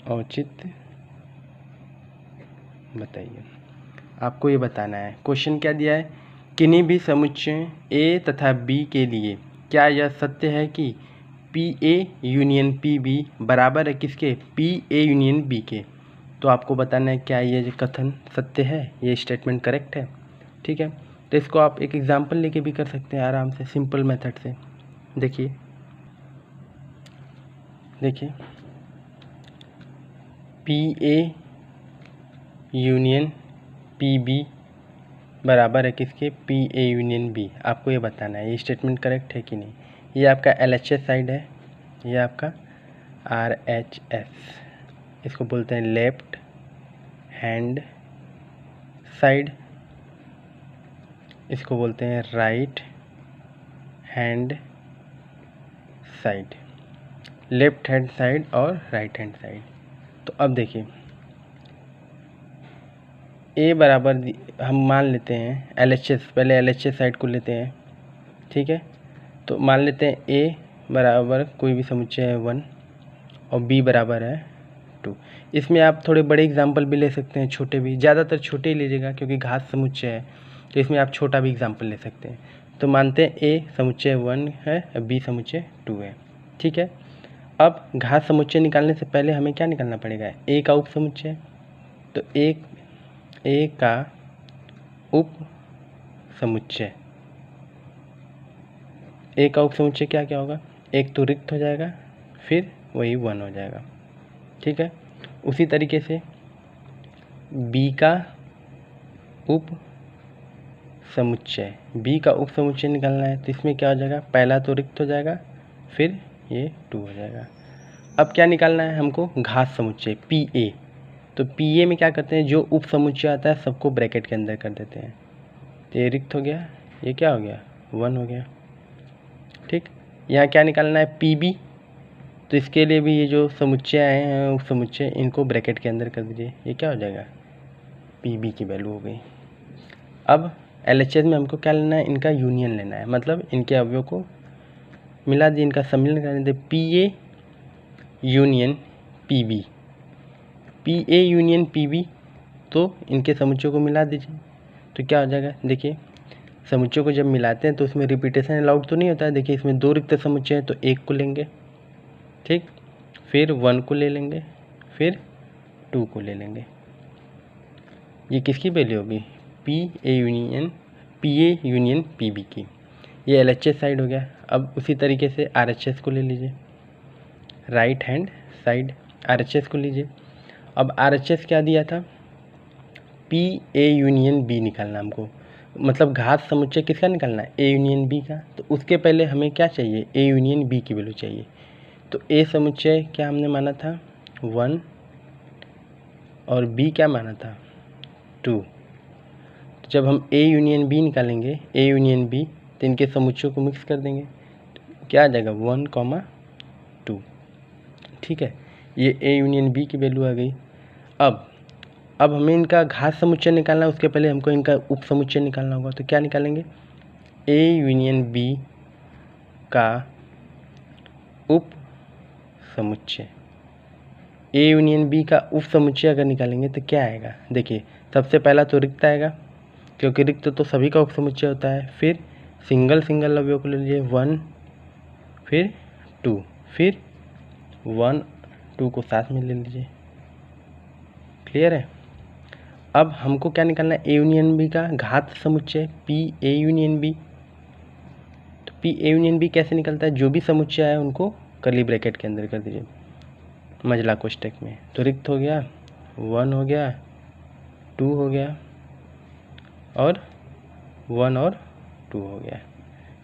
औचित्य बताइए। आपको ये बताना है। क्वेश्चन क्या दिया है? किन्हीं भी समुच्चय ए तथा बी के लिए क्या यह सत्य है कि PA यूनियन PB बराबर है किसके? PA यूनियन B के। तो आपको बताना है क्या ये कथन सत्य है, ये स्टेटमेंट करेक्ट है, ठीक है। तो इसको आप एक एग्जांपल लेके भी कर सकते हैं आराम से, सिंपल मेथड से। देखिए PA यूनियन PB बराबर है किसके? PA union B। आपको ये बताना है ये स्टेटमेंट करेक्ट है कि नहीं। ये आपका LHS साइड है, ये आपका RHS, इसको बोलते हैं लेफ्ट हैंड साइड, इसको बोलते हैं right hand side, left hand side और राइट हैंड साइड। तो अब देखिए ए बराबर हम मान लेते हैं LHS, पहले LHS साइड को लेते हैं, ठीक है। तो मान लेते हैं ए बराबर कोई भी समुच्चय है 1 और बी बराबर है 2। इसमें आप थोड़े बड़े एग्जाम्पल भी ले सकते हैं, छोटे भी, ज़्यादातर छोटे ही लीजिएगा क्योंकि घात समुच्चय है, तो इसमें आप छोटा भी एग्जाम्पल ले सकते हैं। तो मानते हैं ए समुच्चय 1 है, बी समुच्चय 2 है, ठीक है। अब घात समुच्चय निकालने से पहले हमें क्या निकालना पड़ेगा? ए का उप समुच्चय। तो ए का उप समुच्चय, ए का उप समुच्चय क्या क्या होगा? एक तो रिक्त हो जाएगा, फिर वही 1 हो जाएगा, ठीक है। उसी तरीके से बी का उप समुच्चय, बी का उप समुच्चय निकालना है, तो इसमें क्या हो जाएगा? पहला तो रिक्त हो जाएगा, फिर ये 2 हो जाएगा। अब क्या निकालना है हमको? घात समुच्चय PA। तो PA में क्या करते हैं? जो उप समुच्चय आता है सबको ब्रैकेट के अंदर कर देते हैं। तो ये रिक्त हो गया, ये क्या हो गया? 1 हो गया, ठीक। यहाँ क्या निकालना है? PB। तो इसके लिए भी ये जो समुच्चय आए हैं उप समुच्चय, इनको ब्रैकेट के अंदर कर दीजिए। ये क्या हो जाएगा? PB की वैल्यू हो गई। अब LHS में हमको क्या लेना है? इनका यूनियन लेना है, मतलब इनके अवयव को मिला दिए, इनका सम्मिलन कर देते। PA union PB, PA union PB, तो इनके समुच्चयों को मिला दीजिए। तो क्या हो जाएगा? देखिए समुच्चयों को जब मिलाते हैं तो उसमें रिपीटेशन अलाउड तो नहीं होता है। देखिए इसमें 2 रिक्त समुच्चय है, तो 1 को लेंगे, ठीक, फिर 1 को ले लेंगे, फिर 2 को ले लेंगे। ये किसकी वैल्यू होगी? PA यूनियन PB की। ये LHS साइड हो गया। अब उसी तरीके से RHS को ले लीजिए, राइट हैंड साइड RHS को लीजिए। अब RHS क्या दिया था? PA यूनियन B निकालना हमको, मतलब घात समुच्चय किसका निकालना है? A यूनियन B का। तो उसके पहले हमें क्या चाहिए? A यूनियन B की वैल्यू चाहिए। तो A समुच्चय क्या हमने माना था? 1 और B क्या माना था? 2। तो जब हम A यूनियन B निकालेंगे, A यूनियन B, तो इनके समुच्चयों को मिक्स कर देंगे, तो क्या आ जाएगा? 1, 2, ठीक है। ये A यूनियन B की वैल्यू आ गई। अब हमें इनका घात समुच्चय निकालना है, उसके पहले हमको इनका उप समुच्चय निकालना होगा। तो क्या निकालेंगे? A यूनियन B का उप समुच्चय, ए यूनियन बी का उप समुच्चय अगर निकालेंगे तो क्या आएगा, देखिए सबसे पहला तो रिक्त आएगा, क्योंकि रिक्त तो सभी का उप समुच्चय होता है। फिर सिंगल सिंगल अवयव को ले लीजिए, 1 फिर 2 फिर 1 2 को साथ में ले लीजिए। क्लियर है। अब हमको क्या निकालना है, ए यूनियन बी का घात समुच्चय पी ए यूनियन बी। तो पी ए यूनियन बी कैसे निकलता है, जो भी समुच्चय है उनको कर्ली ब्रैकेट के अंदर कर दीजिए मझला कोष्ठक में। तो रिक्त हो गया, 1 हो गया, 2 हो गया और 1 और 2 हो गया।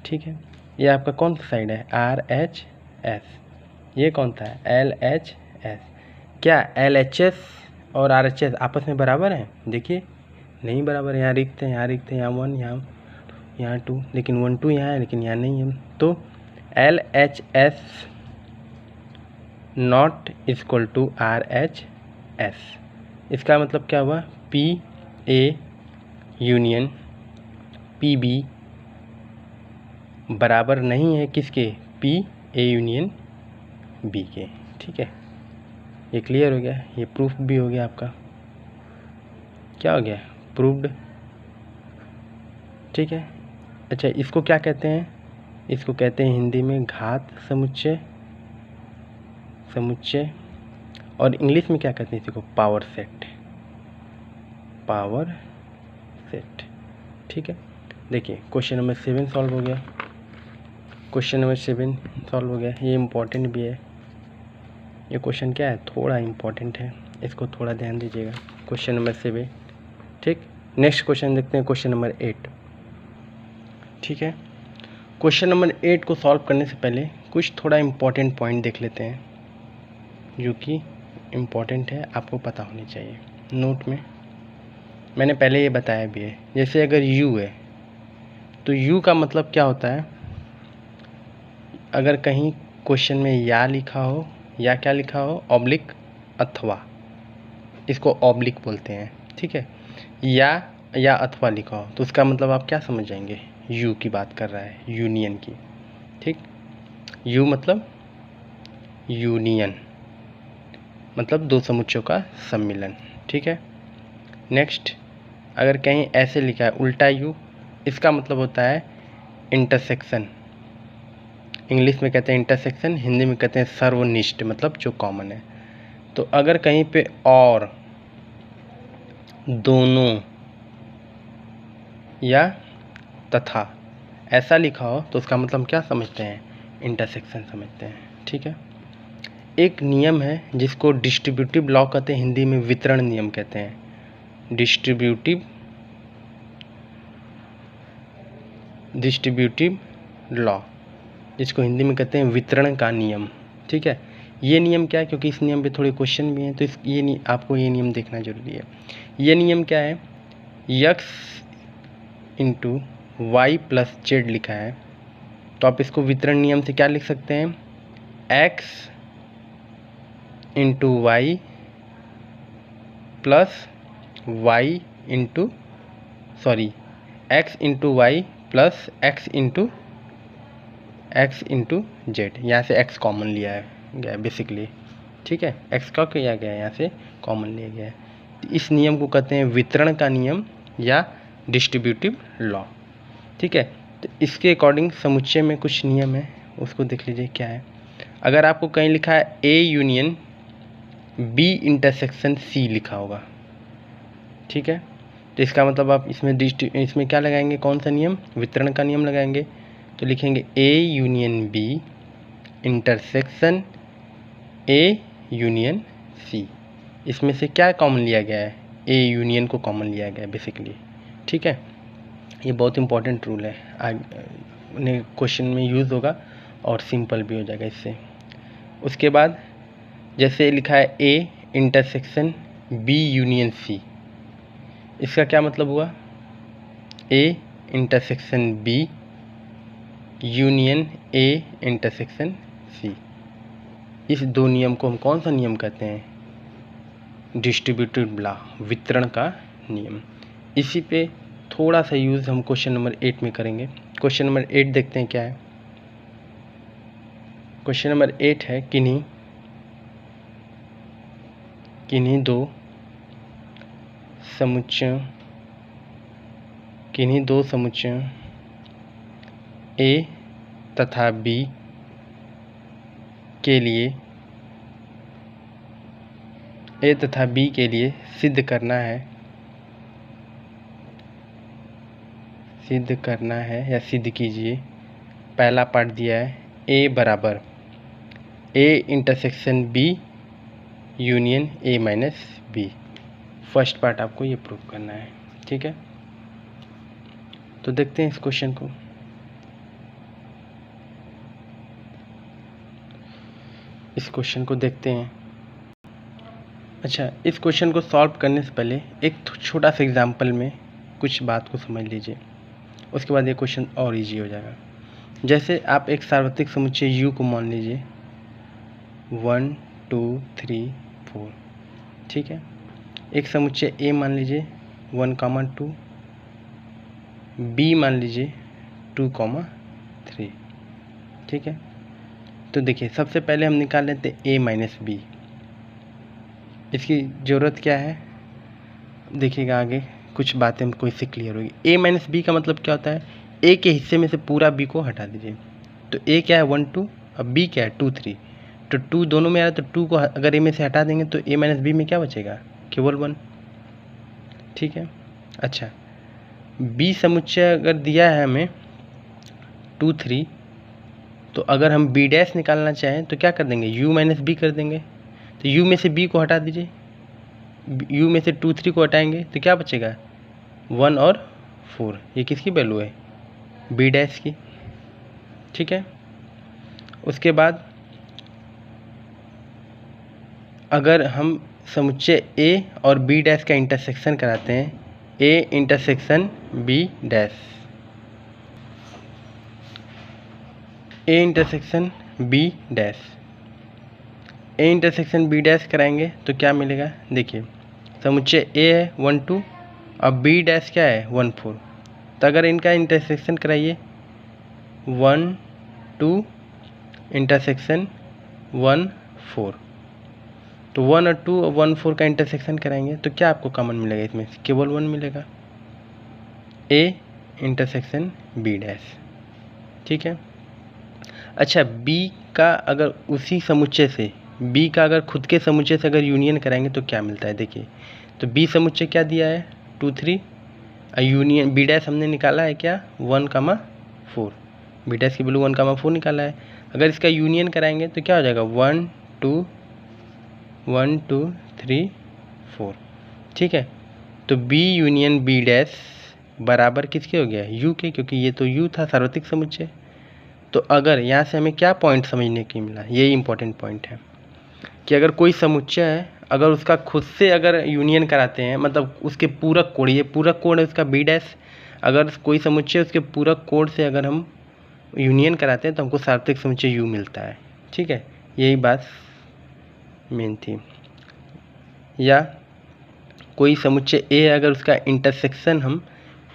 ठीक है, ये आपका कौन सा साइड है, RHS। ये कौन सा है, LHS। क्या LHS और RHS आपस में बराबर हैं, देखिए नहीं बराबर है। यहाँ रिक्त है, यहाँ रिक्त है, यहाँ 1 यहाँ 2, लेकिन 1 2 यहाँ है लेकिन यहाँ नहीं है। तो LHS not equal to RHS। इसका मतलब क्या हुआ, PA यूनियन PB बराबर नहीं है किसके, PA यूनियन B के। ठीक है, ये क्लियर हो गया, ये प्रूफ भी हो गया आपका। क्या हो गया, प्रूव्ड। ठीक है, अच्छा इसको क्या कहते हैं, इसको कहते हैं हिंदी में घात समुच्चय, और इंग्लिश में क्या कहते हैं इसको, पावर सेट, पावर सेट। ठीक है, देखिए क्वेश्चन नंबर 7 सॉल्व हो गया, क्वेश्चन नंबर 7 सॉल्व हो गया। ये इम्पॉर्टेंट भी है, ये क्वेश्चन क्या है, थोड़ा इम्पॉर्टेंट है, इसको थोड़ा ध्यान दीजिएगा। Question number 7। ठीक, नेक्स्ट क्वेश्चन देखते हैं, क्वेश्चन नंबर 8। ठीक है, क्वेश्चन नंबर 8 को सॉल्व करने से पहले कुछ थोड़ा इम्पॉर्टेंट पॉइंट देख लेते हैं, जो कि इम्पॉर्टेंट है, आपको पता होनी चाहिए। नोट में मैंने पहले ये बताया भी है, जैसे अगर U है तो U का मतलब क्या होता है, अगर कहीं क्वेश्चन में या लिखा हो, या क्या लिखा हो, ऑब्लिक अथवा, इसको ऑब्लिक बोलते हैं। ठीक है, या अथवा लिखा हो तो उसका मतलब आप क्या समझ जाएंगे, यू की बात कर रहा है, यूनियन की। ठीक, यू मतलब यूनियन, मतलब दो समुच्चयों का सम्मिलन। ठीक है, नेक्स्ट अगर कहीं ऐसे लिखा है उल्टा यू, इसका मतलब होता है इंटरसेक्शन। इंग्लिश में कहते हैं इंटरसेक्शन, हिंदी में कहते हैं सर्वनिष्ठ, मतलब जो कॉमन है। तो अगर कहीं पे और, दोनों या तथा ऐसा लिखा हो तो उसका मतलब हम क्या समझते हैं, इंटरसेक्शन समझते हैं। ठीक है, एक नियम है जिसको डिस्ट्रीब्यूटिव लॉ कहते हैं, हिंदी में वितरण नियम कहते हैं। डिस्ट्रीब्यूटिव लॉ, जिसको हिंदी में कहते हैं वितरण का नियम। ठीक है, ये नियम क्या है, क्योंकि इस नियम पे थोड़े क्वेश्चन भी हैं, तो आपको ये नियम देखना जरूरी है। ये नियम क्या है, x into y plus z लिखा है, तो आप इसको वितरण नियम से क्या लिख सकते हैं, x into y plus y into x into y plus x into z. यहाँ से x कॉमन लिया है गया बेसिकली। ठीक है, x का किया गया है, यहाँ से कॉमन लिया गया है। इस नियम को कहते हैं वितरण का नियम या डिस्ट्रीब्यूटिव लॉ। ठीक है, तो इसके अकॉर्डिंग समुच्चय में कुछ नियम है, उसको देख लीजिए क्या है। अगर आपको कहीं लिखा है A union B intersection C लिखा होगा, ठीक है, तो इसका मतलब आप इसमें क्या लगाएंगे, कौन सा नियम, वितरण का नियम लगाएंगे। तो लिखेंगे A union B intersection A union C। इसमें से क्या कॉमन लिया गया है, A यूनियन को कॉमन लिया गया है बेसिकली। ठीक है, ये बहुत इंपॉर्टेंट रूल है, आज क्वेश्चन में यूज़ होगा और सिंपल भी हो जाएगा इससे। उसके बाद जैसे लिखा है A intersection B union C, इसका क्या मतलब हुआ, A intersection B union A intersection C। इस दो नियम को हम कौन सा नियम कहते हैं, डिस्ट्रीब्यूटिव लॉ, वितरण का नियम। इसी पे थोड़ा सा यूज़ हम क्वेश्चन नंबर 8 में करेंगे। क्वेश्चन नंबर 8 देखते हैं क्या है। क्वेश्चन नंबर 8 है, किन्हीं किन्हीं दो समुच्चयों A तथा B के लिए सिद्ध करना है या सिद्ध कीजिए। पहला पार्ट दिया है A बराबर A intersection B union A minus B। First part आपको ये प्रूव करना है, ठीक है। तो देखते हैं इस क्वेश्चन को। देखते हैं। अच्छा, इस क्वेश्चन को सॉल्व करने से पहले एक छोटा सा एग्जांपल में कुछ बात को समझ लीजिए, उसके बाद ये क्वेश्चन और इजी हो जाएगा। जैसे आप एक सार्वत्रिक समुच्चय U को मान लीजिए 1 2 3 4, ठीक है। एक समुच्चय A मान लीजिए 1, 2, B मान लीजिए 2, 3, ठीक है। तो देखिए, सबसे पहले हम निकाल लेते हैं A माइनस B। इसकी ज़रूरत क्या है, देखिएगा आगे कुछ बातें हमको इससे क्लियर होगी। A माइनस B का मतलब क्या होता है, A के हिस्से में से पूरा B को हटा दीजिए। तो A क्या है 1 2, अब B क्या है 2 3। तो 2 दोनों में आ रहा है, तो 2 को अगर A में से हटा देंगे तो A माइनस B में क्या बचेगा, केवल 1, ठीक है। अच्छा, B समुच्चय अगर दिया है हमें 2 3, तो अगर हम B डैश निकालना चाहें तो क्या कर देंगे, U माइनस B कर देंगे। तो U में से B को हटा दीजिए, U में से 2 3 को हटाएंगे तो क्या बचेगा 1 और 4। ये किसकी वैल्यू है, B डैश की, ठीक है। उसके बाद अगर हम समुच्चय A और B डैश का इंटरसेक्शन कराते हैं, A intersection B dash, A intersection B dash, A intersection B dash कराएंगे तो क्या मिलेगा, देखिए समुच्चय A है 1 2 और B डैश क्या है 1 4। तो अगर इनका इंटरसेक्शन कराइए 1 2 इंटरसेक्शन 1 4, तो 1 और 2 और 1 4 का इंटरसेक्शन कराएंगे तो क्या आपको कॉमन मिलेगा, इसमें से केवल 1 मिलेगा, A इंटरसेक्शन B डैश, ठीक है। अच्छा, B का अगर उसी समुच्चय से, B का अगर खुद के समुच्चय से अगर यूनियन कराएंगे तो क्या मिलता है, देखिए। तो B समुच्चय क्या दिया है 2 3, यूनियन B डैश हमने निकाला है क्या 1 4, B डैश की वैल्यू 1 4 निकाला है। अगर इसका यूनियन कराएंगे तो क्या हो जाएगा 1 2 3 4, ठीक है। तो B यूनियन B डैश बराबर किसके हो गया, U के, क्योंकि ये तो U था सार्वत्रिक समुच्चय। तो अगर यहाँ से हमें क्या पॉइंट समझने की मिला, यही इंपॉर्टेंट पॉइंट है कि अगर कोई समुच्चय है, अगर उसका खुद से अगर यूनियन कराते हैं, मतलब उसके पूरक कोण, ये पूरक कोण है उसका B डैश, अगर कोई समुच्चय उसके पूरक कोण से अगर हम यूनियन कराते हैं तो हमको सार्वत्रिक समुच्चय U मिलता है, ठीक है। यही बात मेन थी। या कोई समुच्चय A अगर उसका इंटरसेक्शन हम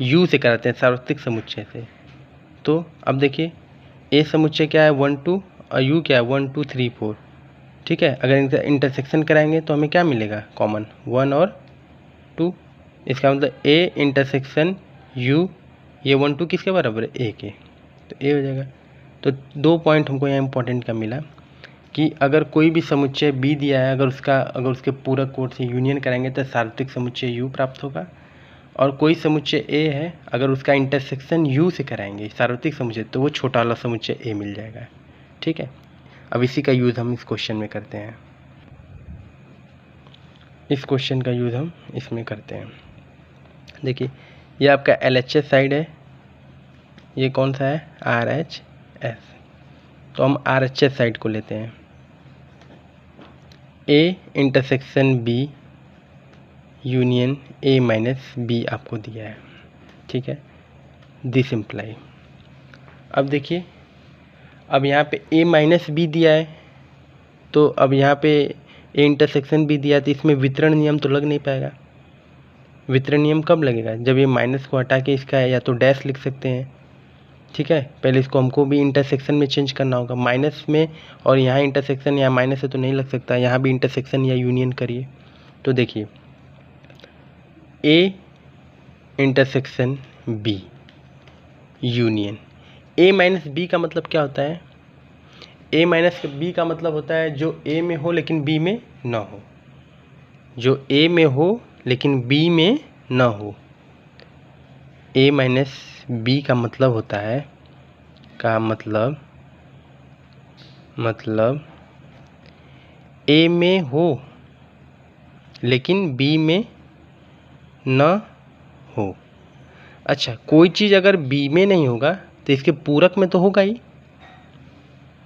U से कराते हैं सार्वत्रिक समुच्चय से, तो अब देखिए A समुच्चय क्या है 1 2 और U क्या है 1 2 3 4, ठीक है। अगर इनका इंटरसेक्शन कराएंगे तो हमें क्या मिलेगा कॉमन 1 और 2। इसका मतलब A इंटरसेक्शन U, ये 1 2 किसके बराबर है, A के, तो A हो जाएगा। तो 2 पॉइंट हमको यहाँ इंपॉर्टेंट का मिला कि अगर कोई भी समुच्चय B दिया है, अगर उसके पूरक कोण से यूनियन कराएंगे तो सार्वत्रिक समुच्चय U प्राप्त होगा। और कोई समुच्चय A है, अगर उसका इंटरसेक्शन U से कराएंगे सार्वत्रिक समुच्चय, तो वो छोटा वाला समुच्चय A मिल जाएगा, ठीक है। अब इसी का यूज़ हम इस क्वेश्चन में करते हैं, इस क्वेश्चन का यूज़ हम इसमें करते हैं। देखिए, ये आपका LHS साइड है, ये कौन सा है RHS, तो हम RHS साइड को लेते हैं। A intersection B union A minus B आपको दिया है, ठीक है। दिस इम्प्लाई, अब देखिए, अब यहाँ पे A माइनस B दिया है, तो अब यहाँ पे A इंटरसेक्शन B दिया है, तो इसमें वितरण नियम तो लग नहीं पाएगा। वितरण नियम कब लगेगा, जब ये माइनस को हटा के इसका या तो डैश लिख सकते हैं, ठीक है। पहले इसको हमको भी इंटरसेक्शन में चेंज करना होगा, माइनस में, और यहाँ इंटरसेक्शन यहाँ माइनस है तो नहीं लग सकता, यहाँ भी इंटरसेक्शन या यूनियन करिए। तो देखिए A intersection B union A minus B का मतलब क्या होता है? ए माइनस बी का मतलब होता है जो ए में हो लेकिन बी में ना हो, जो ए में हो लेकिन बी में ना हो। ए माइनस बी का मतलब होता है मतलब ए में हो लेकिन बी में न हो। अच्छा, कोई चीज़ अगर बी में नहीं होगा तो इसके पूरक में तो होगा ही।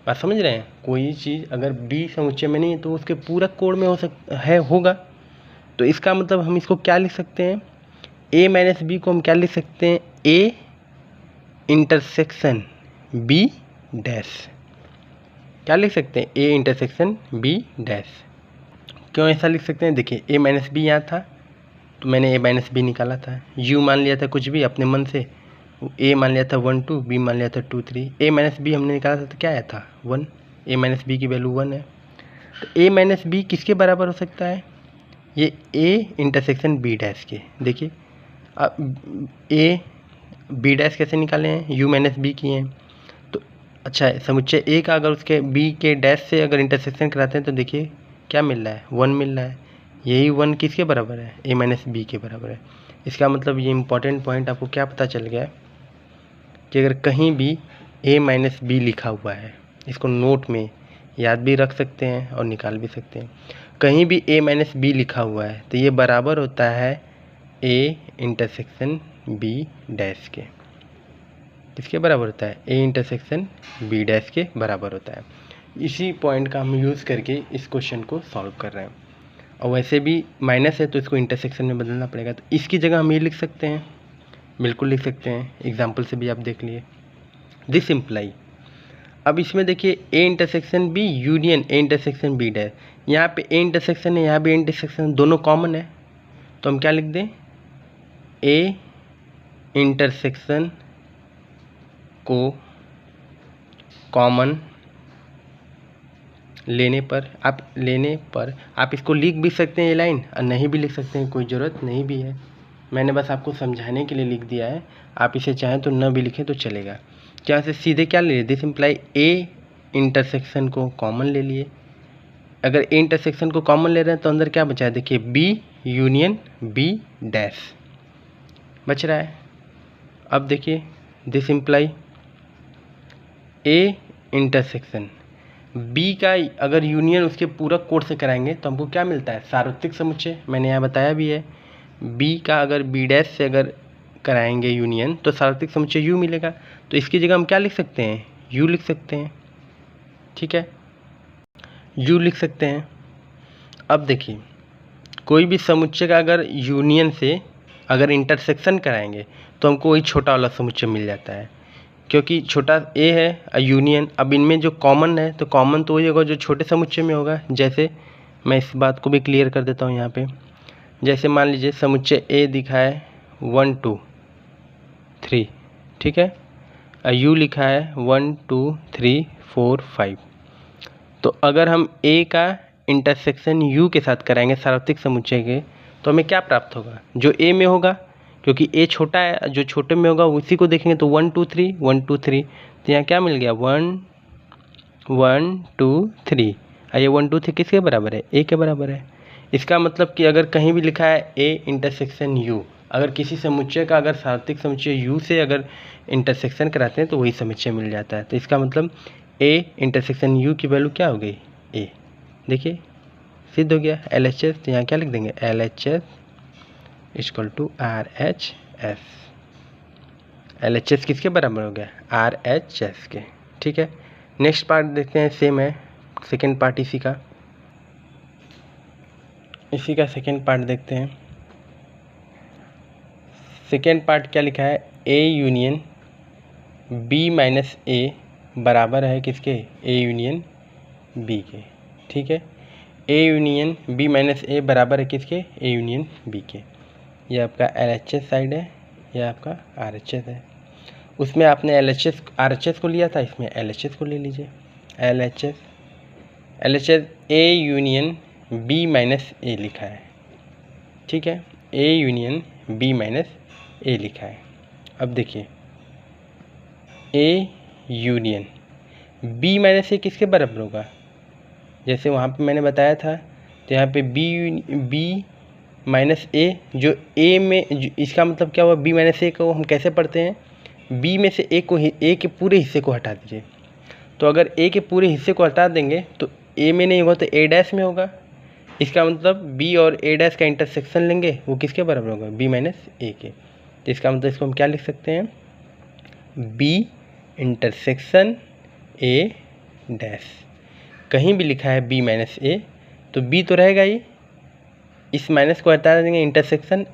बात समझ रहे हैं? कोई चीज़ अगर बी समुच्चय में नहीं है तो उसके पूरक कोण में होगा। तो इसका मतलब हम इसको क्या लिख सकते हैं? ए माइनस बी को हम क्या लिख सकते हैं? A intersection B dash. क्या लिख सकते हैं? A intersection B dash. क्यों ऐसा लिख सकते हैं? देखिए ए माइनस बी यहाँ था तो मैंने ए माइनस बी निकाला था, यू मान लिया था कुछ भी अपने मन से, ए मान लिया था 1 2, बी मान लिया था 2 3, ए माइनस बी हमने निकाला था तो क्या आया था 1, ए माइनस बी की वैल्यू 1 है। तो ए माइनस बी किसके बराबर हो सकता है? ये ए इंटरसेक्शन बी डैश के। देखिए अब ए बी डैश कैसे निकाले हैं? यू माइनस बी किए हैं। तो अच्छा समुच्चय ए का अगर उसके बी के डैश से अगर इंटरसेक्शन कराते हैं तो देखिए क्या मिल रहा है? 1 मिल रहा है। यही 1 किसके बराबर है? ए माइनस बी के बराबर है। इसका मतलब ये इंपॉर्टेंट पॉइंट आपको क्या पता चल गया कि अगर कहीं भी ए माइनस बी लिखा हुआ है, इसको नोट में याद भी रख सकते हैं और निकाल भी सकते हैं। कहीं भी ए माइनस बी लिखा हुआ है तो ये बराबर होता है ए इंटरसेक्शन बी डैश के। किसके बराबर होता है? ए इंटरसेक्शन बी डैश के बराबर होता है। इसी पॉइंट का हम यूज़ करके इस क्वेश्चन को सॉल्व कर रहे हैं। और वैसे भी माइनस है तो इसको इंटरसेक्शन में बदलना पड़ेगा, तो इसकी जगह हम ये लिख सकते हैं, बिल्कुल लिख सकते हैं, एग्जाम्पल से भी आप देख लिए। दिस इम्प्लाई, अब इसमें देखिए A intersection B union A intersection B dash, यहाँ पे ए इंटरसेक्शन है, यहाँ भी ए इंटरसेक्शन, दोनों कॉमन है तो हम क्या लिख दें? ए इंटरसेक्शन को कॉमन लेने पर आप इसको लिख भी सकते हैं ये लाइन, और नहीं भी लिख सकते हैं, कोई ज़रूरत नहीं भी है। मैंने बस आपको समझाने के लिए लिख दिया है। आप इसे चाहें तो न भी लिखें तो चलेगा। यहाँ से सीधे क्या ले लिए? दिस इम्प्लाई ए इंटरसेक्शन को कॉमन ले लिए। अगर ए इंटरसेक्शन को कॉमन ले रहे हैं तो अंदर क्या बचा है? देखिए बी यूनियन बी डैश बच रहा है। अब देखिए this imply A intersection B का अगर यूनियन उसके पूरक कोण से कराएंगे तो हमको क्या मिलता है? सार्वत्रिक समुच्चय। मैंने यहाँ बताया भी है, बी का अगर बी डैश से अगर कराएंगे यूनियन तो सार्वत्रिक समुच्चय यू मिलेगा। तो इसकी जगह हम क्या लिख सकते हैं? यू लिख सकते हैं। ठीक है, यू लिख सकते हैं। अब देखिए कोई भी समुच्चय का अगर यूनियन से अगर इंटरसेक्शन कराएंगे तो हमको वही छोटा वाला समुच्चय मिल जाता है, क्योंकि छोटा ए है यूनियन। अब इनमें जो कॉमन है तो कॉमन तो वही होगा जो छोटे समुच्चय में होगा। जैसे मैं इस बात को भी क्लियर कर देता हूँ यहाँ पे। जैसे मान लीजिए समुच्चय ए दिखा है 1 2 3, ठीक है, यू लिखा है 1 2 3 4 5। तो अगर हम ए का इंटरसेक्शन यू के साथ कराएंगे सार्वत्रिक समुच्चय के तो हमें क्या प्राप्त होगा? जो ए में होगा, क्योंकि ए छोटा है, जो छोटे में होगा उसी को देखेंगे। तो 1 2 3 1 2 3, तो यहाँ क्या मिल गया? 1 1 2 3। ये 1 2 3 किसके बराबर है? ए के बराबर है। इसका मतलब कि अगर कहीं भी लिखा है ए इंटरसेक्शन यू, अगर किसी समुच्चय का अगर सार्वत्रिक समुच्चय यू से अगर इंटरसेक्शन कराते हैं तो वही समुच्चय मिल जाता है। तो इसका मतलब ए इंटरसेक्शन यू की वैल्यू क्या हो गई? ए। देखिए सिद्ध हो गया LHS। तो यहाँ क्या लिख देंगे? LHS equal to RHS। LHS किसके बराबर हो गया? RHS के। ठीक है, नेक्स्ट पार्ट देखते हैं, सेम है सेकेंड पार्ट इसी का सेकेंड पार्ट देखते हैं। सेकेंड पार्ट क्या लिखा है? ए यूनियन बी माइनस ए बराबर है किसके? ए यूनियन बी के। ठीक है, ए यूनियन बी माइनस ए बराबर है किसके? ए यूनियन बी के। ये आपका LHS साइड है, यह आपका RHS है। उसमें आपने RHS को लिया था, इसमें LHS को ले लीजिए। LHS A union B minus A लिखा है, ठीक है, A union B minus A लिखा है। अब देखिए A union B minus A किसके बराबर होगा, जैसे वहाँ पे मैंने बताया था, तो यहाँ पे बी माइनस ए, जो ए में इसका मतलब क्या हुआ, बी माइनस ए को हम कैसे पढ़ते हैं, बी में से ए के पूरे हिस्से को हटा दीजिए। तो अगर ए के पूरे हिस्से को हटा देंगे तो ए में नहीं होगा तो ए डैश में होगा। इसका मतलब बी और ए डैश का इंटरसेक्शन लेंगे, वो किसके बराबर होगा, बी माइनस ए के। तो इसका मतलब इसको हम क्या लिख सकते हैं, बी इंटरसेक्शन ए डैश। कहीं भी लिखा है बी माइनस ए तो बी तो रहेगा ही, इस माइनस को हटा देंगे, इंटरसेक्शन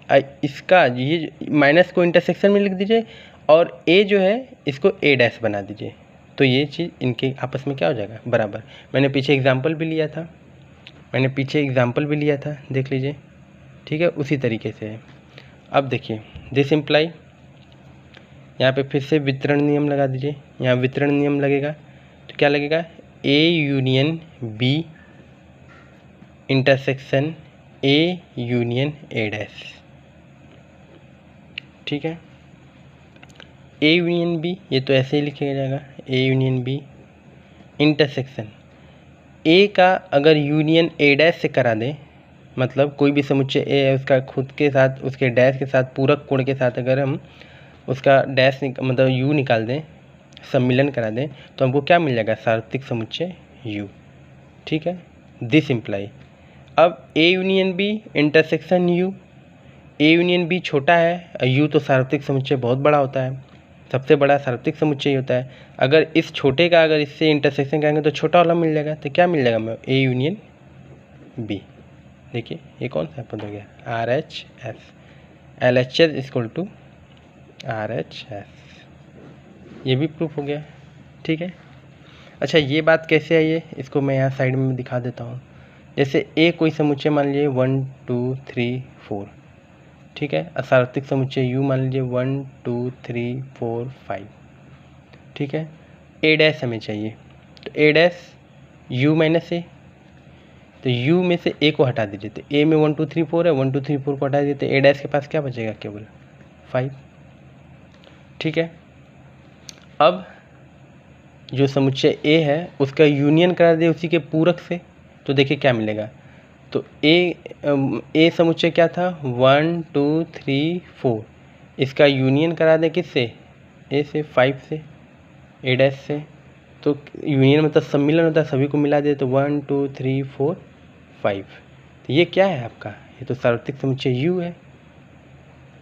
इसका ये माइनस को इंटरसेक्शन में लिख दीजिए और ए जो है इसको ए डैश बना दीजिए, तो ये चीज़ इनके आपस में क्या हो जाएगा, बराबर। मैंने पीछे एग्जाम्पल भी लिया था, देख लीजिए, ठीक है, उसी तरीके से है। अब देखिए दिस इम्प्लाई, यहाँ पे फिर से वितरण नियम लगा दीजिए, यहाँ वितरण नियम लगेगा तो क्या लगेगा, A union B intersection A union A dash, ठीक है। ए यूनियन बी ये तो ऐसे ही लिखा जाएगा, A union B intersection A का अगर यूनियन ए डैश से करा दें, मतलब कोई भी समुच्चय ए है उसका खुद के साथ उसके डैश के साथ पूरक कोण के साथ अगर हम उसका डैश मतलब यू निकाल दें, सम्मिलन करा दें, तो हमको क्या मिल जाएगा, सार्वत्रिक समुच्चय यू, ठीक है। दिस इम्प्लाई, अब A union B intersection U, A union B छोटा है, यू तो सार्वत्रिक समुच्चय बहुत बड़ा होता है, सबसे बड़ा सार्वत्रिक समुच्चय होता है। अगर इस छोटे का अगर इससे इंटरसेक्शन करेंगे तो छोटा वाला मिल जाएगा, तो क्या मिल जाएगा हमें, ए यूनियन बी। देखिए ये कौन सा पद हो गया, R H S, L H S equal to R H S, ये भी प्रूफ हो गया, ठीक है। अच्छा ये बात कैसे आई है, इसको मैं यहाँ साइड में दिखा देता हूँ। जैसे ए कोई समुच्चय मान लीजिए 1 2 3 4, ठीक है, सार्वत्रिक समुच्चय यू मान लीजिए 1 2 3 4 5, ठीक है। ए डैश हमें चाहिए, तो ए डैश यू माइनस ए, तो यू में से ए को हटा दीजिए, तो ए में 1 2 3 4 है, 1 2 3 4 को हटा दीजिए, तो ए डैश के पास क्या बचेगा, केवल 5, ठीक है। अब जो समुच्चय ए है उसका यूनियन करा दे उसी के पूरक से, तो देखिए क्या मिलेगा, तो ए समुच्चय क्या था 1 2 3 4, इसका यूनियन करा दें किससे, ए से 5 से, ए डैश से, तो यूनियन मतलब सम्मिलन होता है, सभी को मिला दे तो 1 2 3 4 5, तो ये क्या है आपका, ये तो सार्वत्रिक समुच्चय यू है।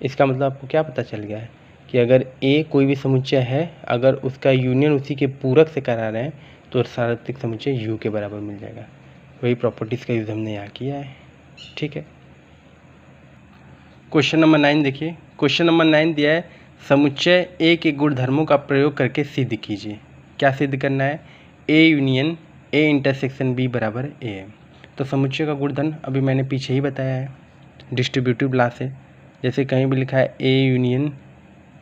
इसका मतलब आपको क्या पता चल गया है कि अगर ए कोई भी समुच्चय है, अगर उसका यूनियन उसी के पूरक से करा रहे हैं तो सार्वत्रिक समुच्चय यू के बराबर मिल जाएगा। वही प्रॉपर्टीज़ का यूज़ हमने यहाँ किया है, ठीक है। क्वेश्चन नंबर 9 देखिए, क्वेश्चन नंबर 9 दिया है, समुच्चय ए के गुणधर्मों का प्रयोग करके सिद्ध कीजिए। क्या सिद्ध करना है, A union A intersection B बराबर ए है। तो समुच्चय का गुणधर्म अभी मैंने पीछे ही बताया है, डिस्ट्रीब्यूटिव लॉ से। जैसे कहीं भी लिखा है A union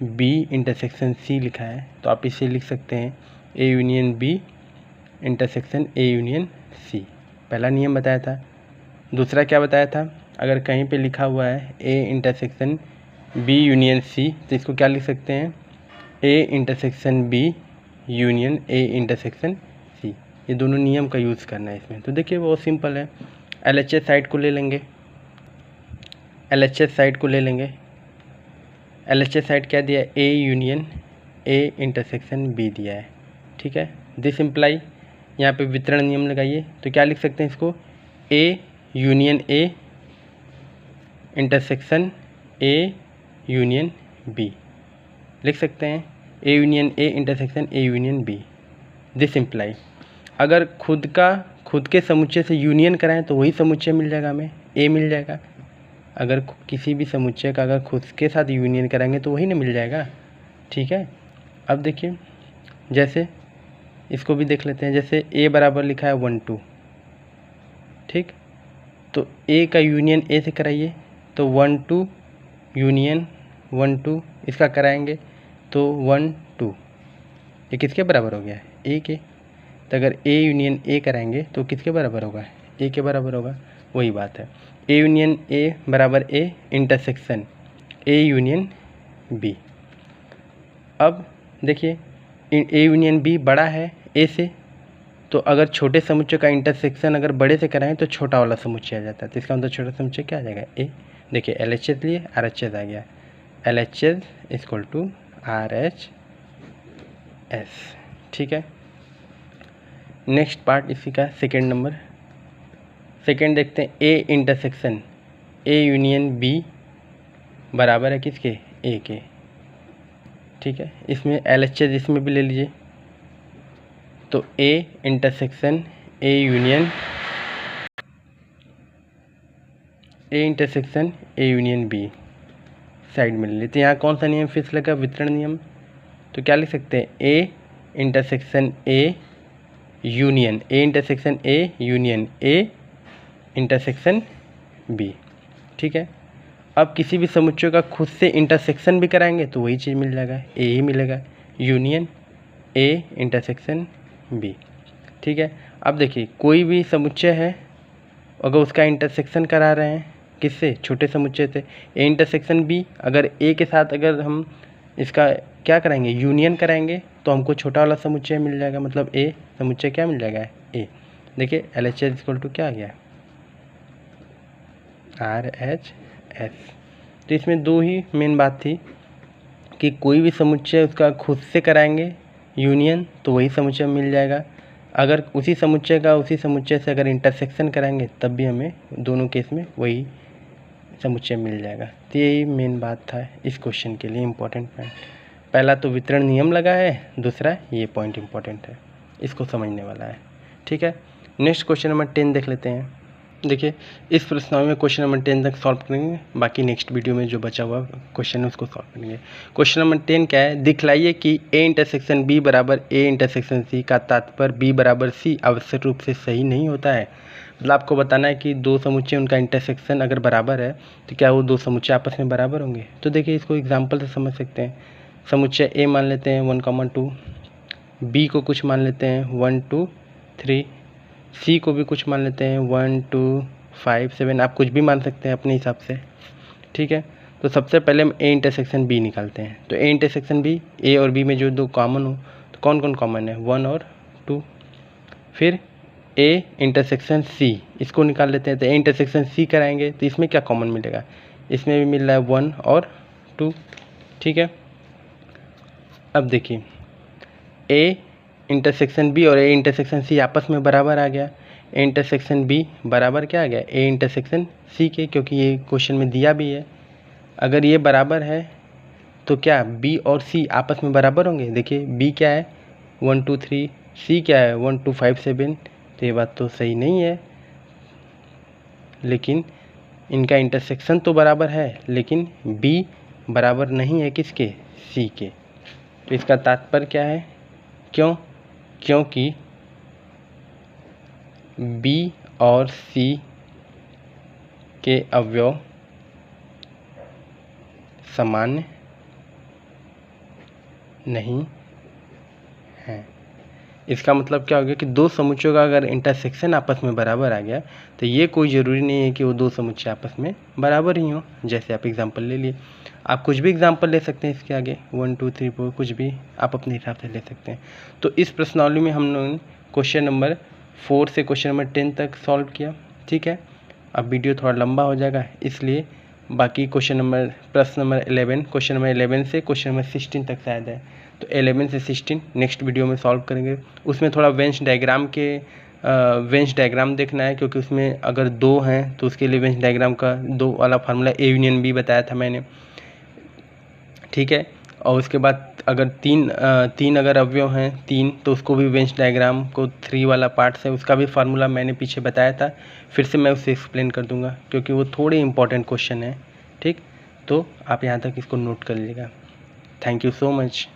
B intersection C लिखा है, तो आप इसे लिख सकते हैं A union B intersection A union C, पहला नियम बताया था। दूसरा क्या बताया था, अगर कहीं पे लिखा हुआ है A intersection B union C, तो इसको क्या लिख सकते हैं, A intersection B union A intersection C. ये दोनों नियम का यूज़ करना है इसमें। तो देखिए बहुत सिंपल है, एल एच एस साइड को ले लेंगे, एल एच एस साइड को ले लेंगे। एल एच एस साइड क्या दिया है, A union A intersection B दिया है, ठीक है। दिस इम्प्लाई, यहाँ पे वितरण नियम लगाइए, तो क्या लिख सकते हैं इसको, A union A intersection A union B लिख सकते हैं, A union A intersection A union B. This imply, अगर खुद के समुच्चय से यूनियन कराएं तो वही समुच्चय मिल जाएगा, हमें ए मिल जाएगा। अगर किसी भी समुच्चय का अगर खुद के साथ यूनियन कराएंगे तो वही ना मिल जाएगा, ठीक है। अब देखिए जैसे इसको भी देख लेते हैं, जैसे ए बराबर लिखा है 1 2, ठीक, तो ए का यूनियन ए से कराइए, तो 1 2 यूनियन 1 2, इसका कराएंगे तो 1 2, ये किसके बराबर हो गया, ए के। तो अगर ए यूनियन ए कराएंगे तो किसके बराबर होगा, ए के बराबर होगा, वही बात है। ए यूनियन ए बराबर A intersection A union B. अब देखिए ए यूनियन बी बड़ा है ए से, तो अगर छोटे समुच्चय का इंटरसेक्शन अगर बड़े से कराएं तो छोटा वाला समुच्चय आ जाता है। तो इसका मतलब छोटा समुच्चय क्या आ जाएगा ए। देखिए एल एच एस लिए आर एच एस आ गया, L H S equal to R H S. ठीक है, नेक्स्ट पार्ट इसी का सेकेंड नंबर। सेकेंड देखते हैं A intersection A union B बराबर है किसके ए के। ठीक है, इसमें एल एच एस इसमें भी ले लीजिए, तो A intersection A union B side में ले लेते हैं। यहाँ कौन सा नियम फिक्स लगा, वितरण नियम। तो क्या लिख सकते हैं A intersection A union A intersection B. ठीक है, अब किसी भी समुच्चय का खुद से इंटरसेक्शन भी कराएंगे तो वही चीज़ मिल जाएगा, ए ही मिलेगा, यूनियन ए इंटरसेक्शन बी। ठीक है, अब देखिए कोई भी समुच्चय है, अगर उसका इंटरसेक्शन करा रहे हैं किससे, छोटे समुच्चय से, ए इंटरसेक्शन बी, अगर ए के साथ अगर हम इसका क्या कराएंगे, यूनियन कराएंगे, तो हमको छोटा वाला समुच्चय मिल जाएगा, मतलब ए समुच्चय क्या मिल जाएगा ए। देखिए L H S equal to क्या आ गया आर एच एस। तो इसमें दो ही मेन बात थी कि कोई भी समुच्चय उसका खुद से कराएंगे यूनियन तो वही समुच्चय मिल जाएगा, अगर उसी समुच्चय का उसी समुच्चय से अगर इंटरसेक्शन कराएंगे तब भी हमें दोनों केस में वही समुच्चय मिल जाएगा। तो यही मेन बात था इस क्वेश्चन के लिए इम्पोर्टेंट पॉइंट। पहला तो वितरण नियम लगा है, दूसरा ये पॉइंट इम्पोर्टेंट है, इसको समझने वाला है। ठीक है, नेक्स्ट क्वेश्चन नंबर 10 देख लेते हैं। देखिए इस प्रश्नावली में क्वेश्चन नंबर 10 तक सॉल्व करेंगे, बाकी नेक्स्ट वीडियो में जो बचा हुआ क्वेश्चन है उसको सॉल्व करेंगे। क्वेश्चन नंबर 10 क्या है, दिखलाइए कि ए इंटरसेक्शन बी बराबर ए इंटरसेक्शन सी का तात्पर्य बी बराबर सी आवश्यक रूप से सही नहीं होता है। मतलब आपको बताना है कि दो समुच्चय उनका इंटरसेक्शन अगर बराबर है तो क्या वो दो समुच्चय आपस में बराबर होंगे। तो देखिए इसको एग्जाम्पल से समझ सकते हैं। समुच्चय ए मान लेते हैं 1,2, बी को कुछ मान लेते हैं 1, 2, 3, सी को भी कुछ मान लेते हैं 1, 2, 5, 7, आप कुछ भी मान सकते हैं अपने हिसाब से। ठीक है, तो सबसे पहले हम ए इंटरसेक्शन बी निकालते हैं। तो ए इंटरसेक्शन बी, ए और बी में जो दो कॉमन हो तो कौन कौन कॉमन है, 1 और 2। फिर ए इंटरसेक्शन सी, इसको निकाल लेते हैं। तो ए इंटरसेक्शन सी कराएंगे तो इसमें क्या कॉमन मिलेगा, इसमें भी मिल रहा है 1 और 2। ठीक है, अब देखिए ए इंटरसेक्शन बी और ए इंटरसेक्शन सी आपस में बराबर आ गया। ए इंटरसेक्शन बी बराबर क्या आ गया, ए इंटरसेक्शन सी के, क्योंकि ये क्वेश्चन में दिया भी है। अगर ये बराबर है तो क्या बी और सी आपस में बराबर होंगे। देखिए बी क्या है 1, 2, 3, सी क्या है 1, 2, 5, 7। तो ये बात तो सही नहीं है, लेकिन इनका इंटरसेक्शन तो बराबर है, लेकिन बी बराबर नहीं है किसके, सी के। तो इसका तात्पर्य क्या है, क्यों, क्योंकि बी और सी के अवयव समान नहीं हैं। इसका मतलब क्या हो गया कि दो समुच्चयों का अगर इंटरसेक्शन आपस में बराबर आ गया तो ये कोई ज़रूरी नहीं है कि वो दो समुच्चय आपस में बराबर ही हों। जैसे आप एग्जांपल ले लिए, आप कुछ भी एग्जांपल ले सकते हैं इसके आगे 1, 2, 3, 4 कुछ भी आप अपने हिसाब से ले सकते हैं। तो इस प्रश्नावली में हम लोगों ने क्वेश्चन नंबर 4 से क्वेश्चन नंबर 10 तक सॉल्व किया। ठीक है, अब वीडियो थोड़ा लंबा हो जाएगा, इसलिए बाकी प्रश्न नंबर 11, क्वेश्चन नंबर 11 से क्वेश्चन नंबर 16 तक शायद है, तो 11 से 16 नेक्स्ट वीडियो में सॉल्व करेंगे। उसमें थोड़ा वेंस डायग्राम देखना है, क्योंकि उसमें अगर दो हैं तो उसके लिए वेंस डायग्राम का दो वाला फार्मूला ए यूनियन बी बताया था मैंने। ठीक है, और उसके बाद अगर तीन अगर अवयव हैं 3, तो उसको भी वेंस डायग्राम को 3 वाला पार्ट है, उसका भी फार्मूला मैंने पीछे बताया था, फिर से मैं उसे एक्सप्लेन कर दूंगा क्योंकि वो थोड़े इंपॉर्टेंट क्वेश्चन है। ठीक, तो आप यहाँ तक इसको नोट कर लीजिएगा। Thank you so much.